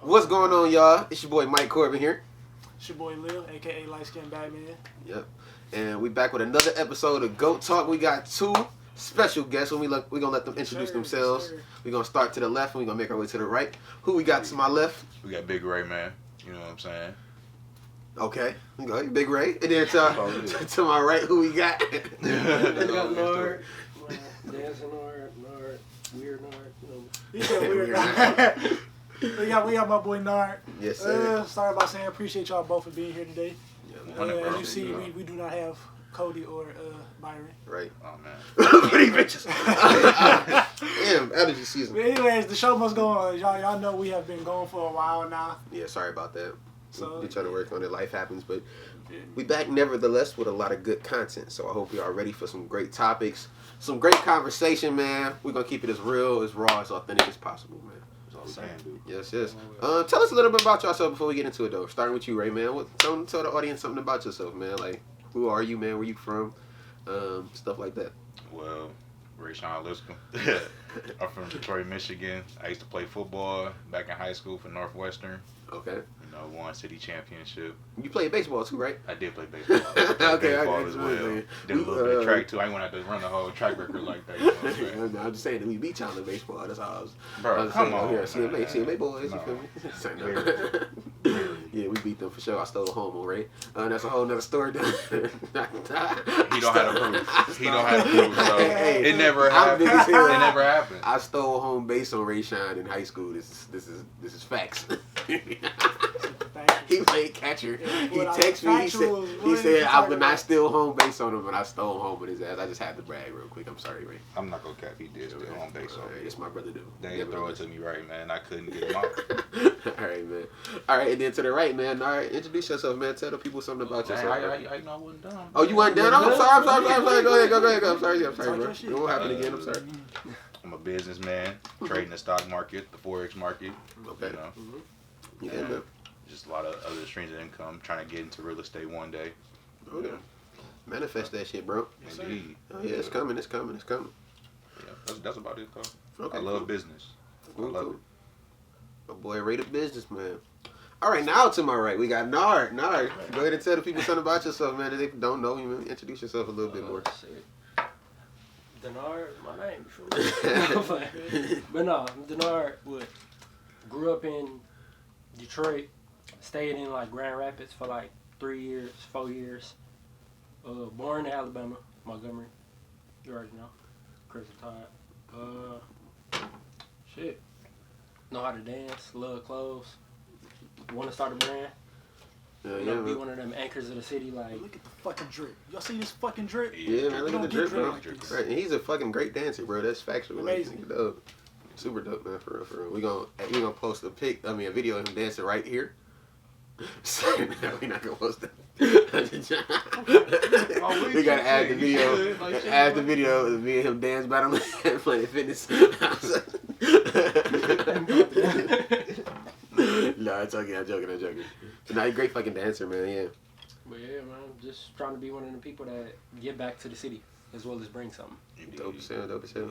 What's going on, y'all? It's your boy Mike Corbin here. It's your boy Lil, aka Light Skin Batman. Yep. And we back with another episode of Goat Talk. We got two special guests. We're gonna let them introduce themselves. We're gonna start to the left and we're gonna make our way to the right. Who we got to my left? We got Big Ray, man. You know what I'm saying? Okay. Go ahead, Big Ray. And then to my right, who we got? We got Nard, dancing Nard, weird Nard. He said weird Nard. we got my boy Nard. Yes, sir. Sorry about saying. Appreciate y'all both for being here today. Yeah, as you see, we do not have Cody or Byron. Right. Oh man. Pretty bitches. Damn, allergy season. But anyways, the show must go on. Y'all know we have been going for a while now. Yeah, sorry about that. So we try to work on it. Life happens, but we back nevertheless with a lot of good content. So I hope we are ready for some great topics, some great conversation, man. We're gonna keep it as real, as raw, as authentic as possible, man. That's all we can do. Yes. Tell us a little bit about yourself before we get into it, though. Starting with you, Ray, man. Tell the audience something about yourself, man. Like, who are you, man? Where you from? Stuff like that. Well, Ray Sean Liscombe. I'm from Detroit, Michigan. I used to play football back in high school for Northwestern. Okay. You know, won city championship. You played baseball too, right? I did play baseball. Okay, baseball as well. Did a little bit of track too. I went out to run the whole track record like that. You know what I'm saying? I'm just saying that we beat y'all in baseball. That's all I was. Bro, come on. Here, CMA boys. No. You feel me? Yeah, we beat them for sure. I stole home on Ray. That's a whole nother story. He don't have to prove. He don't have to prove. So Hey, it never I'm big as happened. hell. It never happened. I stole home base on Ray Shine in high school. This is facts. He played catcher. He texted me. He said I would not steal home base on him, but I stole home with his ass. I just had to brag real quick. I'm sorry, Ray. I'm not gonna cap. He did steal home base on me. It's my brother do. They didn't throw it to me right, man. I couldn't get him out. All right, man. All right, and then to the right, man. All right, introduce yourself, man. Tell the people something about yourself. I know I wasn't done. Oh, you weren't done? I'm sorry. Go ahead. I'm sorry, bro. It won't happen again. I'm sorry. I'm a businessman, trading the stock market, the Forex market. Okay. You know, Yeah. just a lot of other streams of income. Trying to get into real estate one day. Okay. Manifest that shit, bro. Indeed. Oh, yeah, it's coming. Yeah, that's about it, though. Okay, I love cool. business. Cool. I love it. My boy Ray the businessman. All right, now to my right, we got Nard. Nard, go ahead and tell the people something about yourself, man. If they don't know you, man, introduce yourself a little bit more. Denard is my name. Before. But no, Denard grew up in Detroit, stayed in like Grand Rapids for like 4 years. Born in Alabama, Montgomery. You already know. Crimson Tide. Shit. Know how to dance, love clothes. Want to start a brand. Be one of them anchors of the city. Like, look at the fucking drip. Y'all see this fucking drip? Yeah, man, look at the drip, bro. Like Right, and he's a fucking great dancer, bro. That's factual. Amazing. Like, dope. Super dope, man. For real. We gonna post a video of him dancing right here. We not gonna post it. We gotta add the video. Add the video of me and him dance battle and playing fitness. No, I'm joking. But now you're a great fucking dancer, man. Yeah. but yeah, man, just trying to be one of the people that give back to the city as well as bring something. Dope as hell.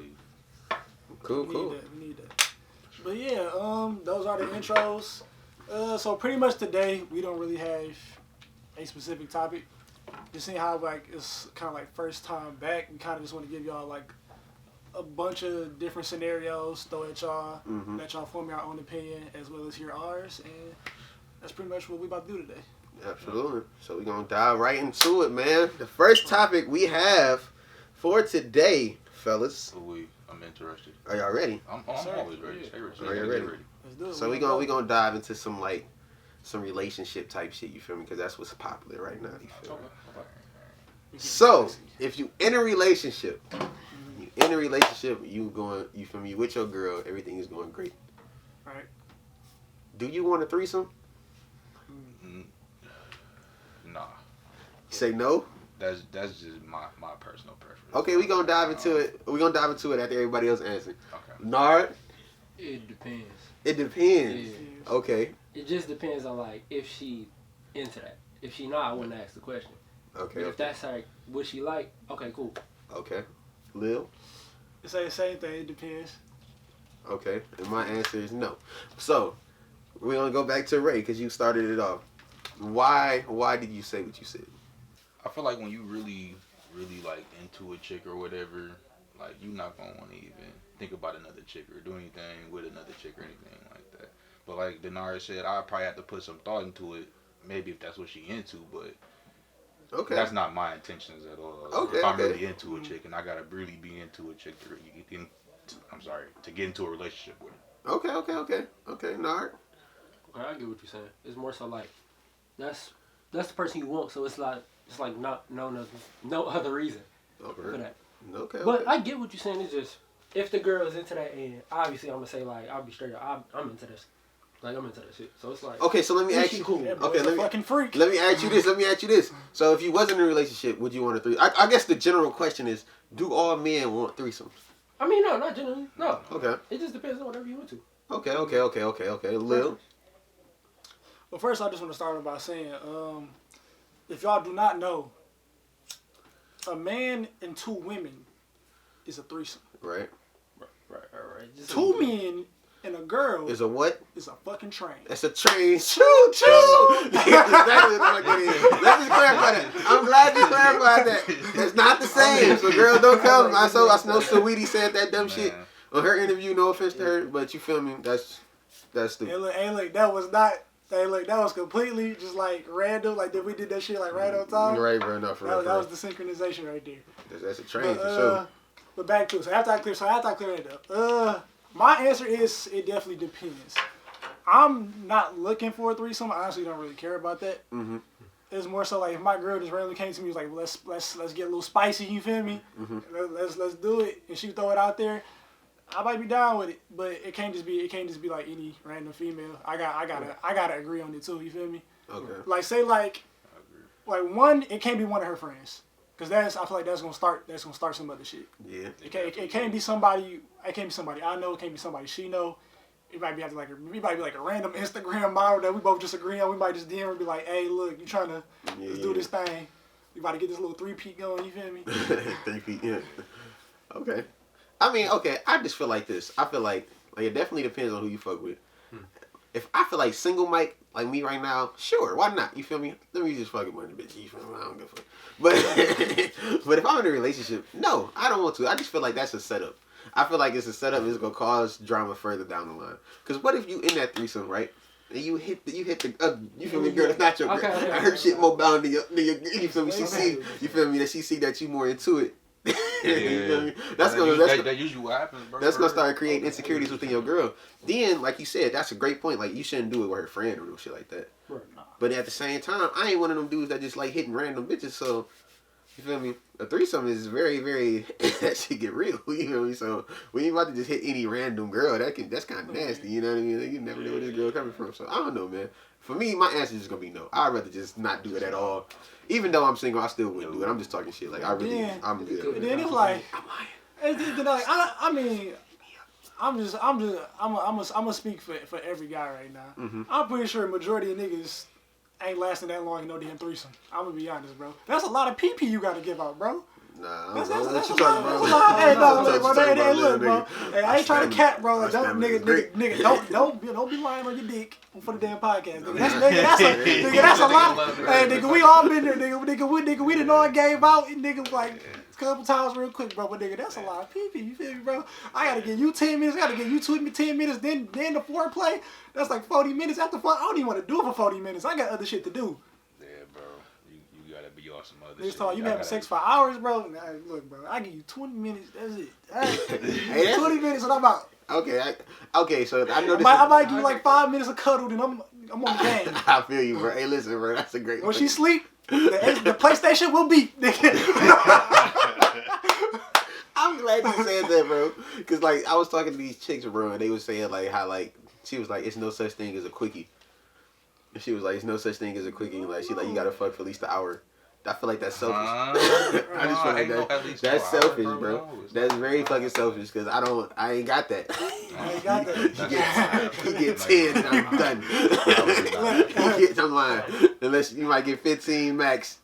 Cool. We need that. But yeah, those are the intros. So pretty much today we don't really have a specific topic. Just seeing how like it's kind of like first time back. We kind of just want to give y'all like a bunch of different scenarios, throw at y'all, let y'all form your own opinion as well as hear ours, and that's pretty much what we about to do today. Absolutely. So we're gonna dive right into it, man. The first topic we have for today, fellas. I'm interested. Are y'all ready? I'm always ready. Are you ready? Let's do it. So we gonna dive into some relationship type shit. You feel me? Because that's what's popular right now. You feel me? So if you in a relationship, you feel me, with your girl, everything is going great. Right. Do you want a threesome? Nah. You say no? That's just my personal preference. Okay, we gonna dive into it. We're gonna dive into it after everybody else answers. Okay. Nard? It depends. It depends. Yeah. Okay. It just depends on like if she into that. If she not, I wouldn't ask the question. Okay. But if that's like what she like, okay, cool. Okay. Lil? It's like the same thing. It depends. Okay. And my answer is no. So, we're gonna go back to Ray because you started it off. Why did you say what you said? I feel like when you really like into a chick or whatever, like you're not gonna want to even think about another chick or do anything with another chick or anything like that. But like Denard said, I probably have to put some thought into it. Maybe if that's what she into, but that's not my intentions at all. Okay, if I'm really into a chick and I gotta really be into a chick to get into a relationship with her. Okay, Nard. I get what you're saying. It's more so like that's the person you want. So it's like no other reason for that. Okay. But I get what you're saying. It's just if the girl is into that, and obviously I'm gonna say like I'll be straight up. I'm into this. Like I'm into that shit. So it's like okay. So let me ask you. Cool. Okay, fucking freak. Let me ask you this. So if you wasn't in a relationship, would you want a threesome? I guess the general question is, do all men want threesomes? I mean, no, not generally. No. Okay. It just depends on whatever you want to. Okay. Lil. Well, first I just want to start by saying, if y'all do not know, a man and 2 women is a threesome. Right. Just 2 men and a girl is a what? Is a fucking train. It's a train. Choo choo. That's exactly what it is. Let's just clarify that. I'm glad you clarified that. It's not the same. So girls don't come. I know Saweetie said that dumb shit on her interview. No offense to her, but you feel me? That's stupid. Hey, look, that was not. Hey, look, that was completely just like random. Like we did that shit like right on time. Right, bro. No, for real. That was the synchronization right there. That's a train for sure. But back to it. So after I clear that up, my answer is it definitely depends. I'm not looking for a threesome. I honestly don't really care about that. Mm-hmm. It's more so like if my girl just randomly came to me, was like, let's get a little spicy. You feel me? Mm-hmm. Let's do it, and she throw it out there. I might be down with it, but it can't just be like any random female. I gotta agree on it too. You feel me? Okay. Like say like one, it can't be one of her friends. Cause I feel like that's gonna start some other shit. Yeah. It can't be somebody. It can't be somebody I know. It can't be somebody she know. It might be like a random Instagram model that we both just agree on. We might just DM her and be like, hey, look, you trying to let's do this thing. We about to get this little 3-peat going. You feel me? 3-peat, yeah. Okay. I mean, okay. I just feel like this. I feel like it definitely depends on who you fuck with. If I feel like single Mike, like me right now, sure, why not? You feel me? Let me just fucking money, bitch. You feel me? I don't give a fuck. But if I'm in a relationship, no, I don't want to. I just feel like that's a setup. I feel like it's a setup. It's gonna cause drama further down the line. Cause what if you in that threesome, right? And you hit the you feel me, girl? It's not your girl. Okay. I heard shit more bound than your you feel me? You feel me? That she see that you more into it. You feel me? That usually what happens, bro. That's gonna start creating insecurities within your girl. Then, like you said, that's a great point. Like you shouldn't do it with her friend or no shit like that. Right. But at the same time, I ain't one of them dudes that just like hitting random bitches. So you feel me? A threesome is very, very that shit get real. You feel me? So when you about to just hit any random girl, that's kind of nasty. You know what I mean? Like, you never know where this girl coming from. So I don't know, man. For me, my answer is just gonna be no. I'd rather just not do it at all. Even though I'm single, I still wouldn't do it. I'm just talking shit. Like I'm good. And then it's like, I'm gonna speak for every guy right now. Mm-hmm. I'm pretty sure a majority of niggas ain't lasting that long in no damn threesome. I'm gonna be honest, bro. That's a lot of pee you gotta give out, bro. Nah, That's what a you talking lot. about? Hey, look, bro. Hey, I ain't trying to cap, bro. Like, don't be lying on your dick for the damn podcast, nigga. That's a lot. Hey, nigga, we all been there, nigga. We done all gave out, nigga, like a couple times real quick, bro. But nigga, that's a lot of pee. You feel me, bro? I gotta give you 10 minutes. I gotta give you 10 minutes. Then the foreplay. That's like 40 minutes. After I don't even want to do it for 40 minutes. I got other shit to do. You gotta be on some other This shit. time you having sex for hours, bro. Nah, look, bro, I give you 20 minutes. That's it. Hey, 20 minutes and I'm out. Okay, so I know this. I might give you like 5 minutes of cuddle, then I'm on the game. I feel you, bro. Hey, listen, bro. That's a great. When she sleep, the PlayStation will beep. I'm glad you said that, bro. Cause like I was talking to these chicks, bro, and they was saying like how like she was like, it's no such thing as a quickie. And she was like, it's no such thing as a quickie. Like she like, you gotta fuck for at least an hour. I feel like that's selfish. I just feel like that's selfish, bro. That's very fucking selfish because I ain't got that. I ain't got that. You get 10 and I'm done. I'm lying. Unless you might get 15 max.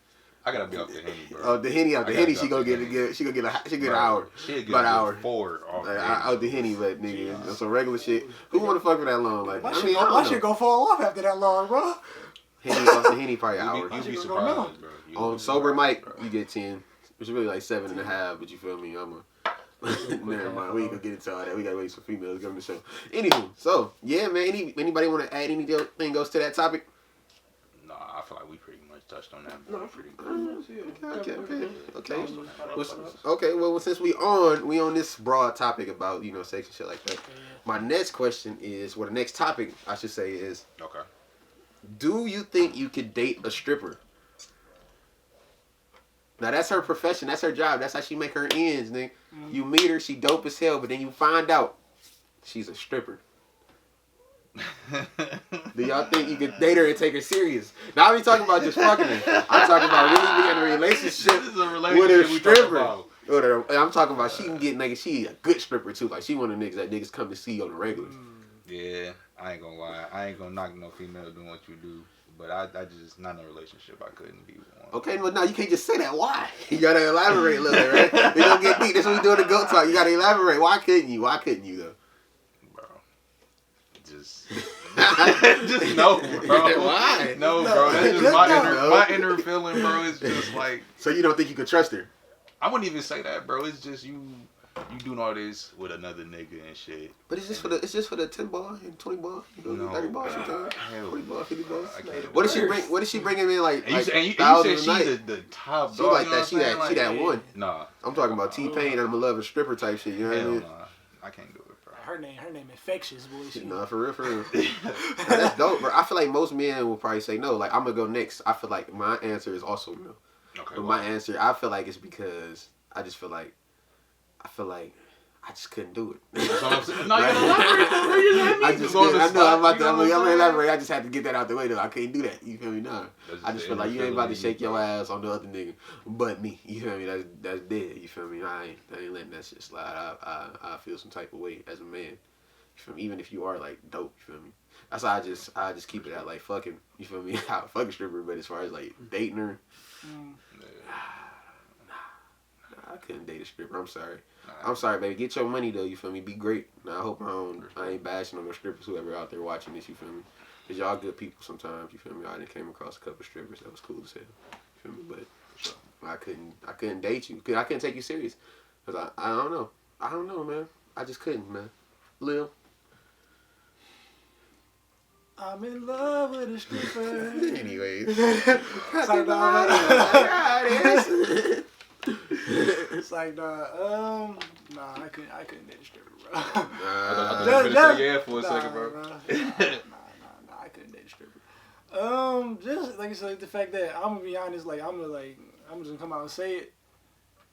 I gotta be off the Henny, bro. Oh, the Henny, she gonna get an hour. About an hour. 4 off out the Henny, but nigga, that's some regular shit. Who wanna fuck for that long? Like, my shit gonna fall off after that long, bro. Henny off the Henny probably an hour. You be surprised, bro. On sober Mike, you get 10. It's really like 7.5, but you feel me? Never mind. We ain't gonna get into all that. We gotta wait for females to come to the show. Anywho, so yeah, man. Anybody want to add anything else to that topic? Nah, I feel like we pretty much touched on that. No, pretty Okay. Well, since we on this broad topic about sex and shit like that. My next question is, the next topic I should say is, okay. Do you think you could date a stripper? Now that's her profession, that's her job, that's how she make her ends, nigga. You meet her, she dope as hell, but then you find out she's a stripper. Do y'all think you could date her and take her serious? Now I ain't talking about just fucking her. I'm talking about really being in a relationship with a stripper. I'm talking about she can get nigga, she a good stripper too. Like she one of the niggas that niggas come to see on the regular. Yeah, I ain't gonna lie. I ain't gonna knock no female doing what you do. But I just, not in a relationship, I couldn't be with one. Okay, well, now you can't just say that. Why? You gotta elaborate a little bit, right? We gonna get deep. That's what we do in the GOAT Talk. You gotta elaborate. Why couldn't you? Though? Bro. Just no, bro. Why? No, bro. That's just my inner feeling, bro. It's just like. So you don't think you could trust her? I wouldn't even say that, bro. It's just you doing all this with another nigga and shit. But it's just for the 10 ball and 20 ball, 30 ball sometimes. 40 ball, 50 balls. What does she bring him in like? You said she's the top she dog. like that. She that one. Nah. I'm talking about T-Pain and I'm a love a stripper type shit. You know what I mean? Nah. I can't do it, bro. Her name infectious, boy. Nah, for real. That's dope, bro. I feel like most men will probably say no. Like I'm gonna go next. I feel like my answer is also no. Okay. But my answer, I feel like it's because I feel like I just couldn't do it. That's what I'm saying. No, you gotta elaborate. I'm gonna elaborate. I just had to get that out the way though. I can't do that. You feel me? Nah. I just feel like you ain't about to shake your ass on the other nigga, but me. You feel me? That's dead. You feel me? I ain't letting that shit slide. I feel some type of way as a man. You feel me? Even if you are like dope. You feel me? That's why I just keep it at like fucking. You feel me? I fuck a stripper, but as far as like dating her. I couldn't date a stripper. I'm sorry. I'm sorry, baby. Get your money though. You feel me? Be great. Now I hope I ain't bashing on no strippers. Whoever out there watching this, you feel me? Cause y'all good people sometimes. You feel me? I done came across a couple strippers that was cool as hell. You feel me? But I couldn't date you. I couldn't take you serious. Cause I don't know. I don't know, man. I just couldn't, man. Lil. I'm in love with a stripper. Anyways. It's like, nah, I couldn't date a stripper, bro. I just yeah for a second, bro. Nah, I couldn't date a stripper. Just like you said, the fact that I'm gonna be honest, like I'm just gonna come out and say it.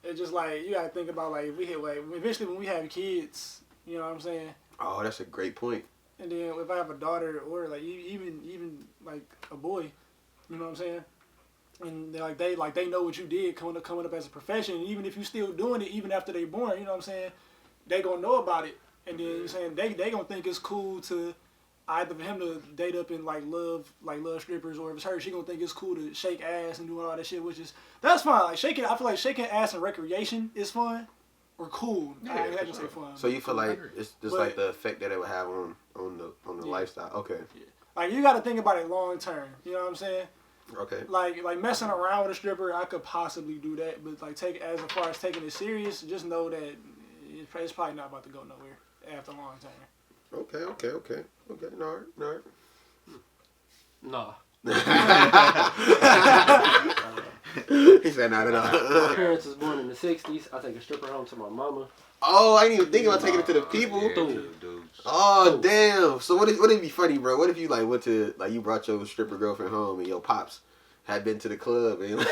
It's just like you gotta think about like if we hit like eventually when we have kids, you know what I'm saying? Oh, that's a great point. And then if I have a daughter or like even like a boy, you know what I'm saying? And they know what you did coming up as a profession. And even if you still doing it, even after they born, you know what I'm saying? They gonna know about it, and then you're saying they gonna think it's cool to either for him to date up and love strippers, or if it's her, she gonna think it's cool to shake ass and do all that shit, which is that's fine. Like I feel like shaking ass and recreation is fun or cool. Yeah, I can say fun. So you feel like it's just like the effect that it would have on the lifestyle. Okay. Yeah. Like you got to think about it long term. You know what I'm saying? Okay. Like messing around with a stripper, I could possibly do that, but like as far as taking it serious, just know that it's probably not about to go nowhere after a long time. Okay. No. Nah. He said not at all. My parents was born in the 60s. I take a stripper home to my mama. Oh, I didn't even think about taking it to the people. Yeah, Oh, damn. So what if be funny, bro? What if you went to you brought your stripper girlfriend home and your pops had been to the club and Keisha?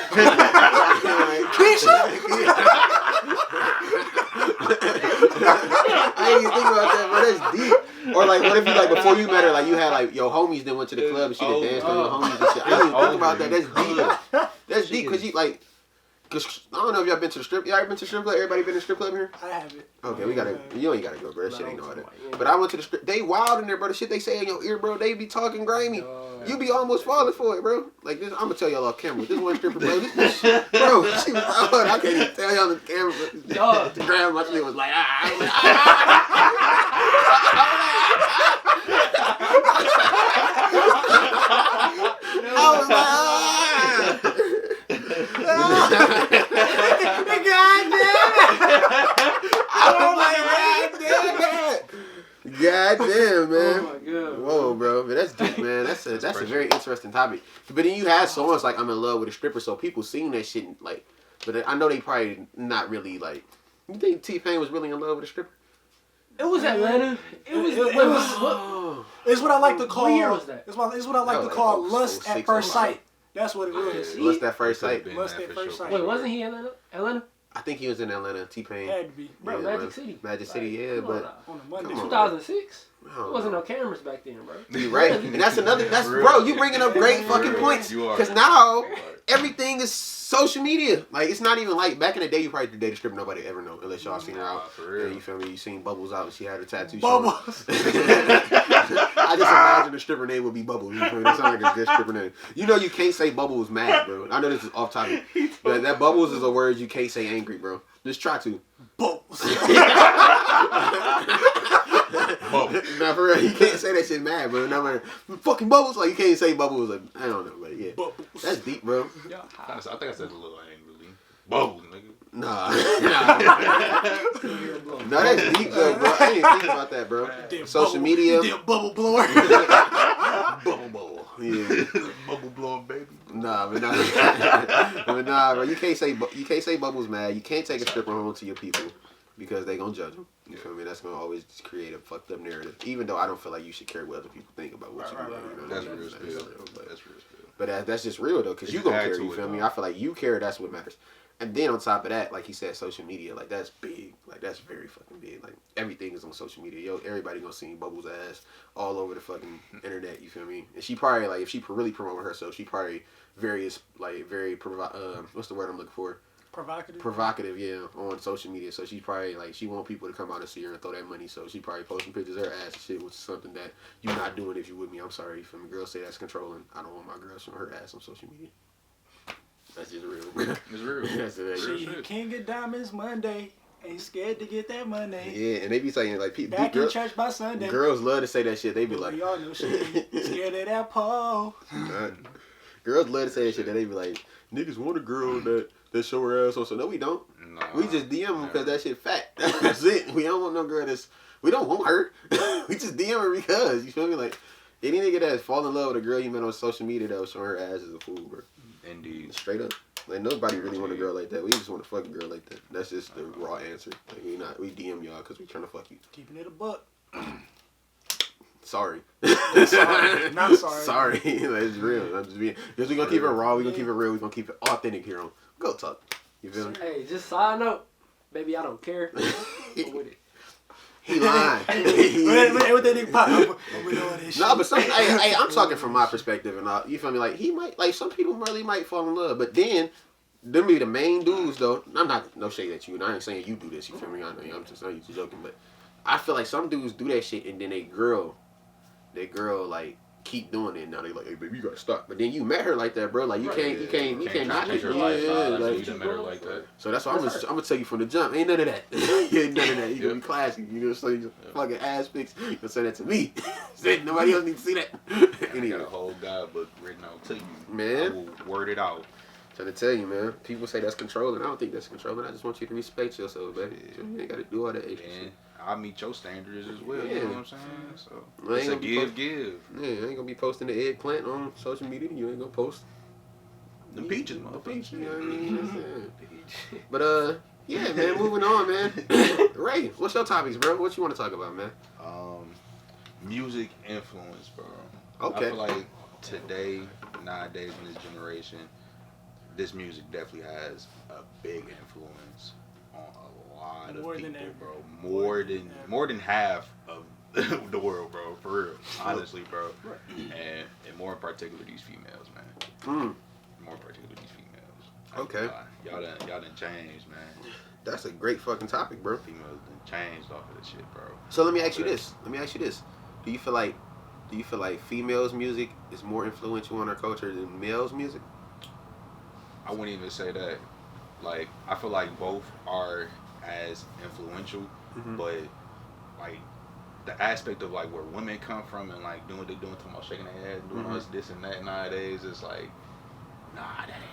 I didn't even think about that, bro. That's deep. Or what if you before you met her, you had your homies that went to the club and she danced on your homies and shit. I didn't even think about that. That's deep. That's deep because Cause I don't know if y'all been to the strip. Y'all ever been to the strip club? Everybody been to the strip club here? I haven't. Okay, we gotta. You ain't gotta go, bro. That shit ain't all that. But I went to the strip. They wild in there, bro. The shit they say in your ear, bro. They be talking grimy. You be almost falling for it, bro. Like this, I'm gonna tell y'all off camera. This one stripper, bro. This bro, she was out. I can't even tell y'all on the camera. But the grandma, my shit was like, I was like, God damn, man. Oh my god. Whoa, bro. But that's deep, man. That's a very interesting topic. But then you had songs like I'm in love with a stripper, so people sing that shit like. But I know they probably not really like. You think T-Pain was really in love with a stripper? It was Atlanta. It was. It's what I like to call. What year was that? It's what I like to call lust at first sight. That's what it is. Lust at first sight. Lust at first sight. Wait, wasn't he in Atlanta? I think he was in Atlanta. T-Pain. Had to be. Bro, Yeah, Magic man. City. Magic City, yeah, but On a Monday. 2006. I There don't wasn't know. no cameras back then, bro. You right, and that's another. That's bro. You bringing up great fucking points. Because now everything is social media. Like it's not even like back in the day. You probably could date a stripper. Nobody ever know unless y'all seen her out. For real. Yeah, you feel me? You seen Bubbles out and she had her tattoo. Bubbles. I just imagine the stripper name would be Bubbles. You feel me? That sounds like a good stripper name. You know you can't say Bubbles mad, bro. I know this is off topic, but that Bubbles is a word you can't say angry, bro. Just try to. Bubbles. Nah, for real, you can't say that shit mad, bro. No matter fucking Bubbles, like you can't say Bubbles. Like I don't know, but yeah, Bubbles. that's deep, bro. I think I said a little angrily. Bubbles, nigga. Nah, no, that's deep though, bro. I didn't think about that, bro. Social media, Damn bubble blower. bubble, yeah. Bubble blowing baby. Nah, but nah, bro. You can't say Bubbles mad. You can't take a stripper home to your people because they gonna judge them. You feel me? That's gonna always just create a fucked up narrative. Even though I don't feel like you should care what other people think about what you do. You know That's what I mean? real spill. That's real spill. But that's just real though, because you gonna care. You feel me? I feel like you care. That's what matters. And then on top of that, like he said, social media, like that's big. Like that's very fucking big. Like everything is on social media. Yo, everybody gonna see Bubbles' ass all over the fucking internet. You feel me? And she probably like if she really promoting herself, she probably very what's the word I'm looking for? Provocative, yeah, on social media. So she's probably like she want people to come out and see her and throw that money. So she probably posting pictures of her ass and shit, which is something that you're not doing if you with me. I'm sorry, you feel me? Girls say that's controlling. I don't want my girl showing her ass on social media. That's just real. It's real. That's it. She can't get diamonds Monday. Ain't scared to get that money. Yeah, and they be saying like people Back in church by Sunday. Girls love to say that shit. They be like, we all know she scared of that pole. Girls love to say that shit. That they be like, niggas want a girl that show her ass on. So no, we don't. Nah, We just DM them because that shit fat. That's it. We don't want no girl that's. We don't want her. We just DM her because you feel me. Like any nigga that fall in love with a girl you met on social media that was showing her ass is a fool, bro. Indeed. Straight up. Like nobody really want a girl like that. We just want to fuck a girl like that. That's just the raw answer. Like we DM y'all because we trying to fuck you. Keeping it a buck. Sorry. Sorry. Not sorry. Sorry. Like, it's real. I'm just being because we gonna keep it raw. We gonna keep it real. We gonna keep it authentic here on Go Talk. You feel me? Hey, just side note, baby, I don't care. I'm with it. He lying. What that nigga pop? No, but hey, I'm talking from my perspective and all. You feel me? Like he might, like some people really might fall in love, but then them be the main dudes though. I'm not no shade at you, and I ain't saying you do this. You feel me? I know I'm just joking, but I feel like some dudes do that shit and then they girl like keep doing it. Now they like, hey baby, you gotta stop. But then you met her like that, bro. Like you can't not change her yeah, lifestyle. like, You met her like that. so that's why I'm gonna tell you from the jump. Ain't none of that. Ain't none of that. You gonna be classy. You gonna show your fucking ass pics. You gonna say that to me. Nobody else need to see that. I Anyway, got a whole guidebook written out to you. Man. I will word it out. trying to tell you, man. People say that's controlling. I don't think that's controlling. I just want you to respect yourself, baby. You ain't gotta do all that extra shit. And I meet your standards as well. Yeah. You know what I'm saying? So I it's ain't a gonna be give. Yeah, I ain't gonna be posting the eggplant on social media. You ain't gonna post The peaches, the motherfucker. peach. You know what I mean? That's it. But yeah, man. Moving on, man. Ray, what's your topics, bro? What you want to talk about, man? Music influence, bro. Okay. I feel like today, nowadays, in this generation, this music definitely has a big influence on a lot More of than people, ever. bro. More than half of the world, bro. For real, honestly, bro. And more in particular, these females, man. More in particular, these females. Okay. Y'all done changed, man. That's a great fucking topic, bro. Females done changed off of this shit, bro. So let me ask you this. Do you feel like females' music is more influential on our culture than males' music? I wouldn't even say that. Like, I feel like both are as influential, but like the aspect of like where women come from and like doing what they're doing, talking about shaking their head, doing all this and that nowadays, is like, nah, that ain't it.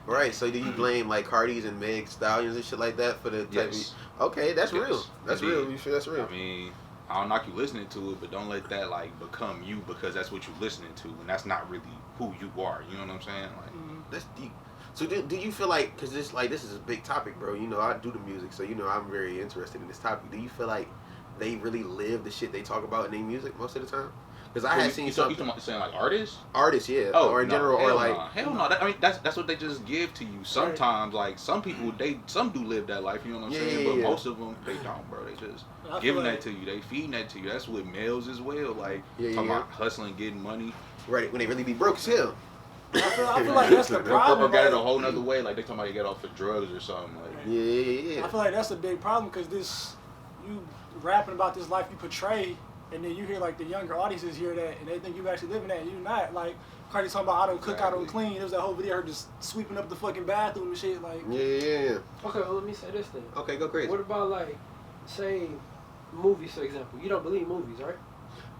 Right. So do you blame like Cardi's and Meg Stallions and shit like that for the type of... Okay, that's real. That's real. You sure that's real? I mean, I don't knock you listening to it, but don't let that like become you because that's what you're listening to, and that's not really who you are. You know what I'm saying? Like, that's deep. So do you feel like, because this is a big topic, bro. You know, I do the music, so you know I'm very interested in this topic. Do you feel like they really live the shit they talk about in their music most of the time? Because I had seen something. You saying like artists? Artists, yeah. Oh, or in general, or like... Hell no. I mean, that's what they just give to you. Sometimes, like, some people, some do live that life, you know what I'm saying? But most of them, they don't, bro. They just giving that to you. They feeding that to you. That's with males as well. Like, talking about hustling, getting money. Right, when they really be broke as hell. I feel like that's the problem. Got it a whole nother way. Like, they talking about you get off for drugs or something. Like, yeah. I feel like that's a big problem because you rapping about this life you portray, and then you hear like the younger audiences hear that, and they think you actually living that, and you're not. Like Cardi talking about I don't cook, I don't clean. There was that whole video of her just sweeping up the fucking bathroom and shit. Like yeah. Okay, well let me say this then. Okay, go crazy. What about like, say, movies for example? You don't believe movies, right?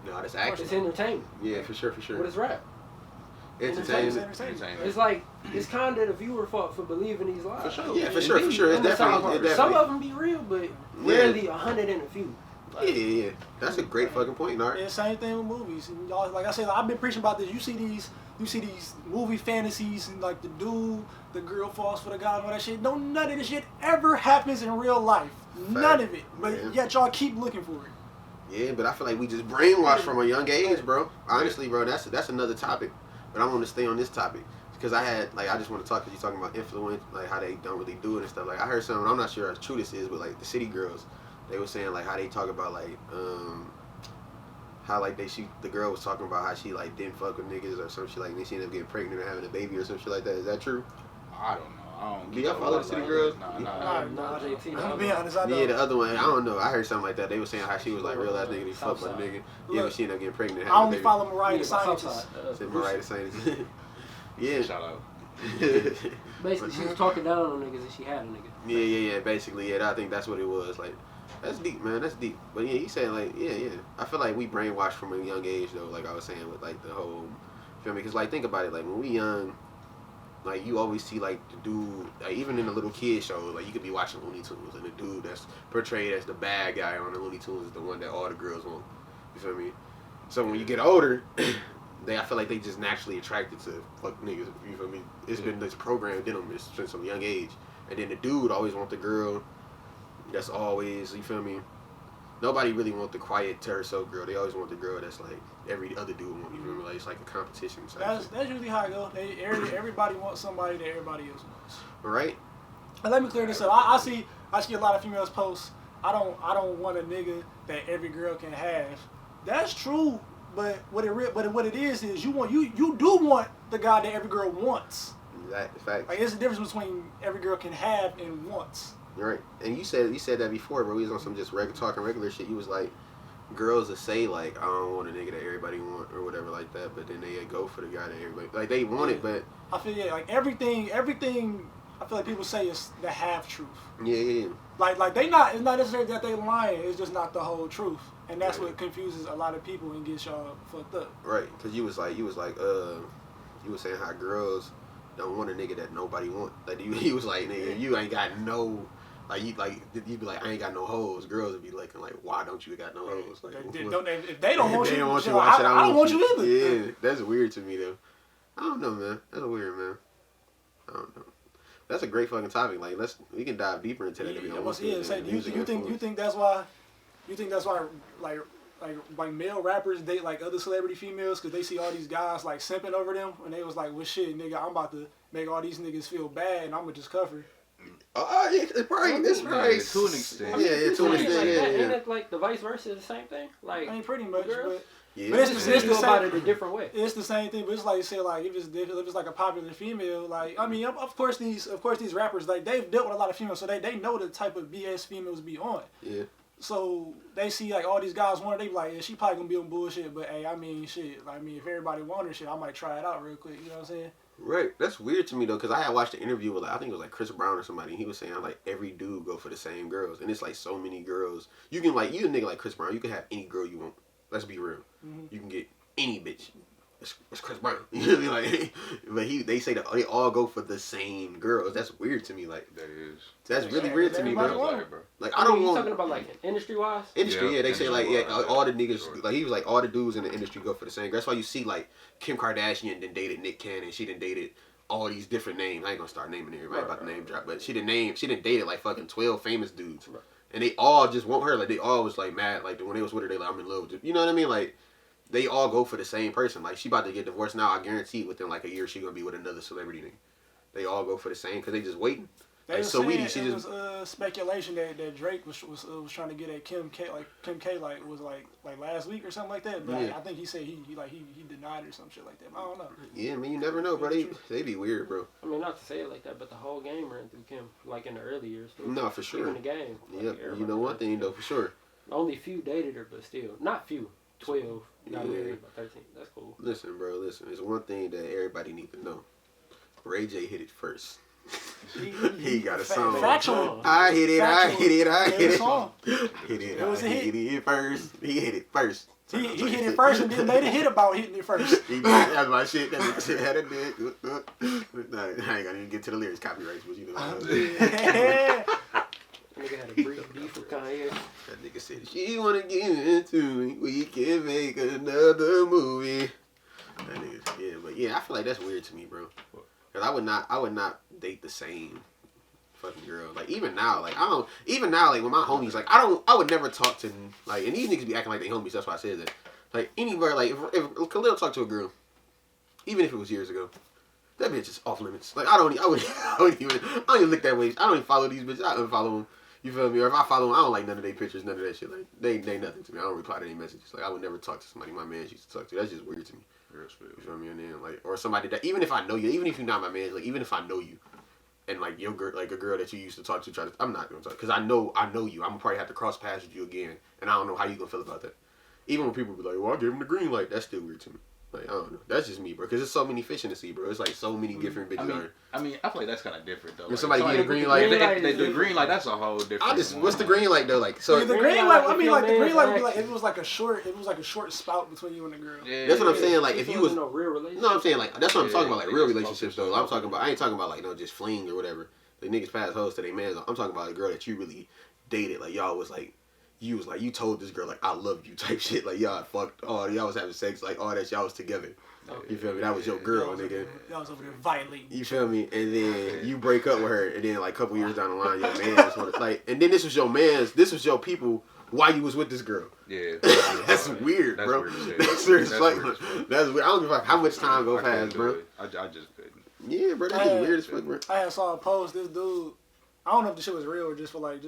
No, that's action. It's entertainment. Yeah, for sure. What is rap? Entertainment. It's like it's kind of the viewer fault for believing these lies. For sure. Yeah, for sure. It's definitely. Some of them be real, but rarely 100 in a few. Like, yeah. That's a great fucking point, Nart. Yeah, same thing with movies. And y'all, like I said, I've been preaching about this. You see these movie fantasies and like the dude, the girl falls for the guy and all that shit. No, none of this shit ever happens in real life. None of it. But yet y'all keep looking for it. Yeah, but I feel like we just brainwashed from a young age, bro. Honestly, bro, that's another topic. But I want to stay on this topic because I just want to talk because you're talking about influence, like how they don't really do it and stuff. Like I heard something, I'm not sure how true this is, but like the city girls, they were saying like how they talk about like how like the girl was talking about how she like didn't fuck with niggas or some shit, like and then she ended up getting pregnant or having a baby or some shit like that. Is that true? I don't know. Do y'all follow the city girls? Nah, JT. I'm gonna be honest, I know. Yeah, the other one, I don't know. I heard something like that. They were saying how she was like real ass nigga, he fucked with a nigga. Yeah, but she ended up getting pregnant. I only follow Mariah the Scientist. Said Mariah the Scientist. Yeah. Shout out. Basically, she was talking down on niggas and she had a nigga. Yeah. Basically, yeah. I think that's what it was. Like, that's deep, man. That's deep. But yeah, he said like, yeah. I feel like we brainwashed from a young age though. Like I was saying with like the whole, feel me? Because like think about it. Like when we young, like you always see like the dude, like even in the little kid show, like you could be watching Looney Tunes and the dude that's portrayed as the bad guy on the Looney Tunes is the one that all the girls want. You feel me? So when you get older. I feel like they just naturally attracted to fuck niggas. You feel me? It's been this programmed in them since some young age. And then the dude always want the girl. That's always, you feel me? Nobody really want the quiet terrorisol girl. They always want the girl that's like every other dude want. You feel me? Like it's like a competition. That's usually how it goes. Everybody wants somebody that everybody else wants. Right. And let me clear this up. I see a lot of females post. I don't want a nigga that every girl can have. That's true. But what it is you do want the guy that every girl wants. Fact. Like it's the difference between every girl can have and wants. Right. And you said that before, bro. We was on some just talking regular shit. You was like, girls that say like, I don't want a nigga that everybody want or whatever like that, but then they go for the guy that everybody like they want it, but I feel like everything. I feel like people say is the half truth. Yeah. Like they not. It's not necessarily that they lying. It's just not the whole truth. And that's what confuses a lot of people and gets y'all fucked up. Right, because you was saying how girls don't want a nigga that nobody want. Like he was like, nigga, you ain't got no, you'd be like, I ain't got no hoes. Girls would be looking like, why don't you got no hoes? Like, if they don't want you, I don't want you either. Yeah, that's weird to me though. I don't know, man. That's weird, man. I don't know. That's a great fucking topic. Like, we can dive deeper into that. You think that's why? You think that's why, like male rappers date like other celebrity females because they see all these guys like simping over them and they was like, well, shit, nigga, I'm about to make all these niggas feel bad and I'm gonna just cover. Yeah, it's probably to an extent. Yeah, to an extent. Ain't it like the vice versa, the same thing? Like, I mean, pretty much. Girls? Yeah. But it's You the go about same. it a different way. It's the same thing, but it's like you say, like if it's like a popular female, like I mean, of course these rappers like they've dealt with a lot of females, so they know the type of BS females be on. Yeah. So they see like all these guys want it, they be like, yeah, she probably gonna be on bullshit, but hey, I mean, shit. I mean, if everybody want her shit, I might try it out real quick. You know what I'm saying? Right. That's weird to me though, because I had watched an interview with like, I think it was like Chris Brown or somebody. And he was saying like every dude go for the same girls, and it's like so many girls. You can like you a nigga like Chris Brown, you can have any girl you want. Let's be real. Mm-hmm. You can get any bitch. It's Chris Brown. You know what I mean? Like, but they say that they all go for the same girls. That's weird to me. Like That is. that's really Yeah, weird to me, everybody bro. want Like, bro. Like I I don't mean, you want talking about like industry wise? industry. Yeah, Yeah, they say like industry-wise, all the niggas sure. like he was like all the dudes in the industry go for the same. That's why you see like Kim Kardashian then dated Nick Cannon. She done dated all these different names. I ain't gonna start naming everybody about the name drop, but she done dated like fucking 12 famous dudes, Right. and they all just want her. Like they all was like mad. Like when they was with her, they like I'm in love with you. You know what I mean? Like they all go for the same person. Like she about to get divorced now. I guarantee within like a year she gonna be with another celebrity name. They all go for the same because they just waiting. They Like was Saweetie, saying she it just was speculation that Drake was trying to get at Kim K like was like last week or something like that. But Yeah. I think he said he denied it or some shit like that. I don't know. yeah, man, you never know, bro. They be weird, bro. I mean, not to say it like that, but the whole game ran through Kim, like in the early years. Too. No, for sure. Even the game. Like, Yep. You everybody know one knows. thing though, for sure. Only few dated her, but still, not few. 12 got Yeah. married by 13. That's cool. Listen, bro. Listen, there's one thing that everybody need to know. Ray J hit it first. He got a song. Factual. I hit it. I hit it. I hit it. Song. Hit it. It was a I hit. hit it first. He hit it first. He hit it first and then made a hit about hitting it first. He did. That's my shit. That shit had a dick. Nah, I ain't gonna even get to the lyrics, copyrights, but you know. Yeah. Nigga had a brief beef with Kanye. That nigga said she wanna get into me. We can make another movie. That nigga, yeah, but yeah, I feel like that's weird to me, bro. Cause I would not date the same fucking girl. Like even now, like even now, like with my homies, like I would never talk to like, and these niggas be acting like they homies. That's why I said that. Like anywhere, like if Khalil talked to a girl, even if it was years ago, that bitch is off limits. Like I don't even look that way. I don't even follow these bitches. I unfollow them. You feel me? Or if I follow them, I don't like none of their pictures, none of that shit. Like they nothing to me. I don't reply to any messages. Like I would never talk to somebody my man used to talk to. That's just weird to me. You feel me? And then like, or somebody that even if I know you, even if you're not my man, like even if I know you, and like your girl, like a girl that you used to talk to, I'm not gonna talk because I know you. I'm gonna probably have to cross paths with you again, and I don't know how you gonna feel about that. Even when people be like, "Well, I gave him the green light," that's still weird to me. Like I don't know. That's just me, bro. Because there's so many fish in the sea, bro. It's like so many different bitches. I mean, I feel like that's kind of different though. If somebody get a green light, the green light, that's a whole different. what's the green light though? Like so. The green light. I mean, like the green light would be like if it was like a short spout between you and the girl. Yeah, That's what I'm saying. Like if you was no real relationship. no, I'm saying like that's what I'm talking about. Like they real just relationships focus though. on I'm talking about. I ain't talking about like just fling or whatever. Like niggas pass hoes to their mans. I'm talking about a girl that you really dated. Like y'all was like. You was like you told this girl like I love you type shit. Like y'all fucked. Oh y'all was having sex. Like all that. Y'all was together. You feel me? That was your girl, nigga. Y'all was over there violating. You feel me? And then you break up with her, and then like a couple years down the line, your man's like, and then this was your man's. This was your people while you was with this girl. Yeah, That's weird, that's bro. Weird as hell. That's weird. That's Like, weird as fuck. that's weird. I don't give a fuck how much time go I couldn't past, do bro. it. I just couldn't. Yeah, bro. That's just weird as fuck, bro. I had saw a post. This dude, I don't know if the shit was real or just for like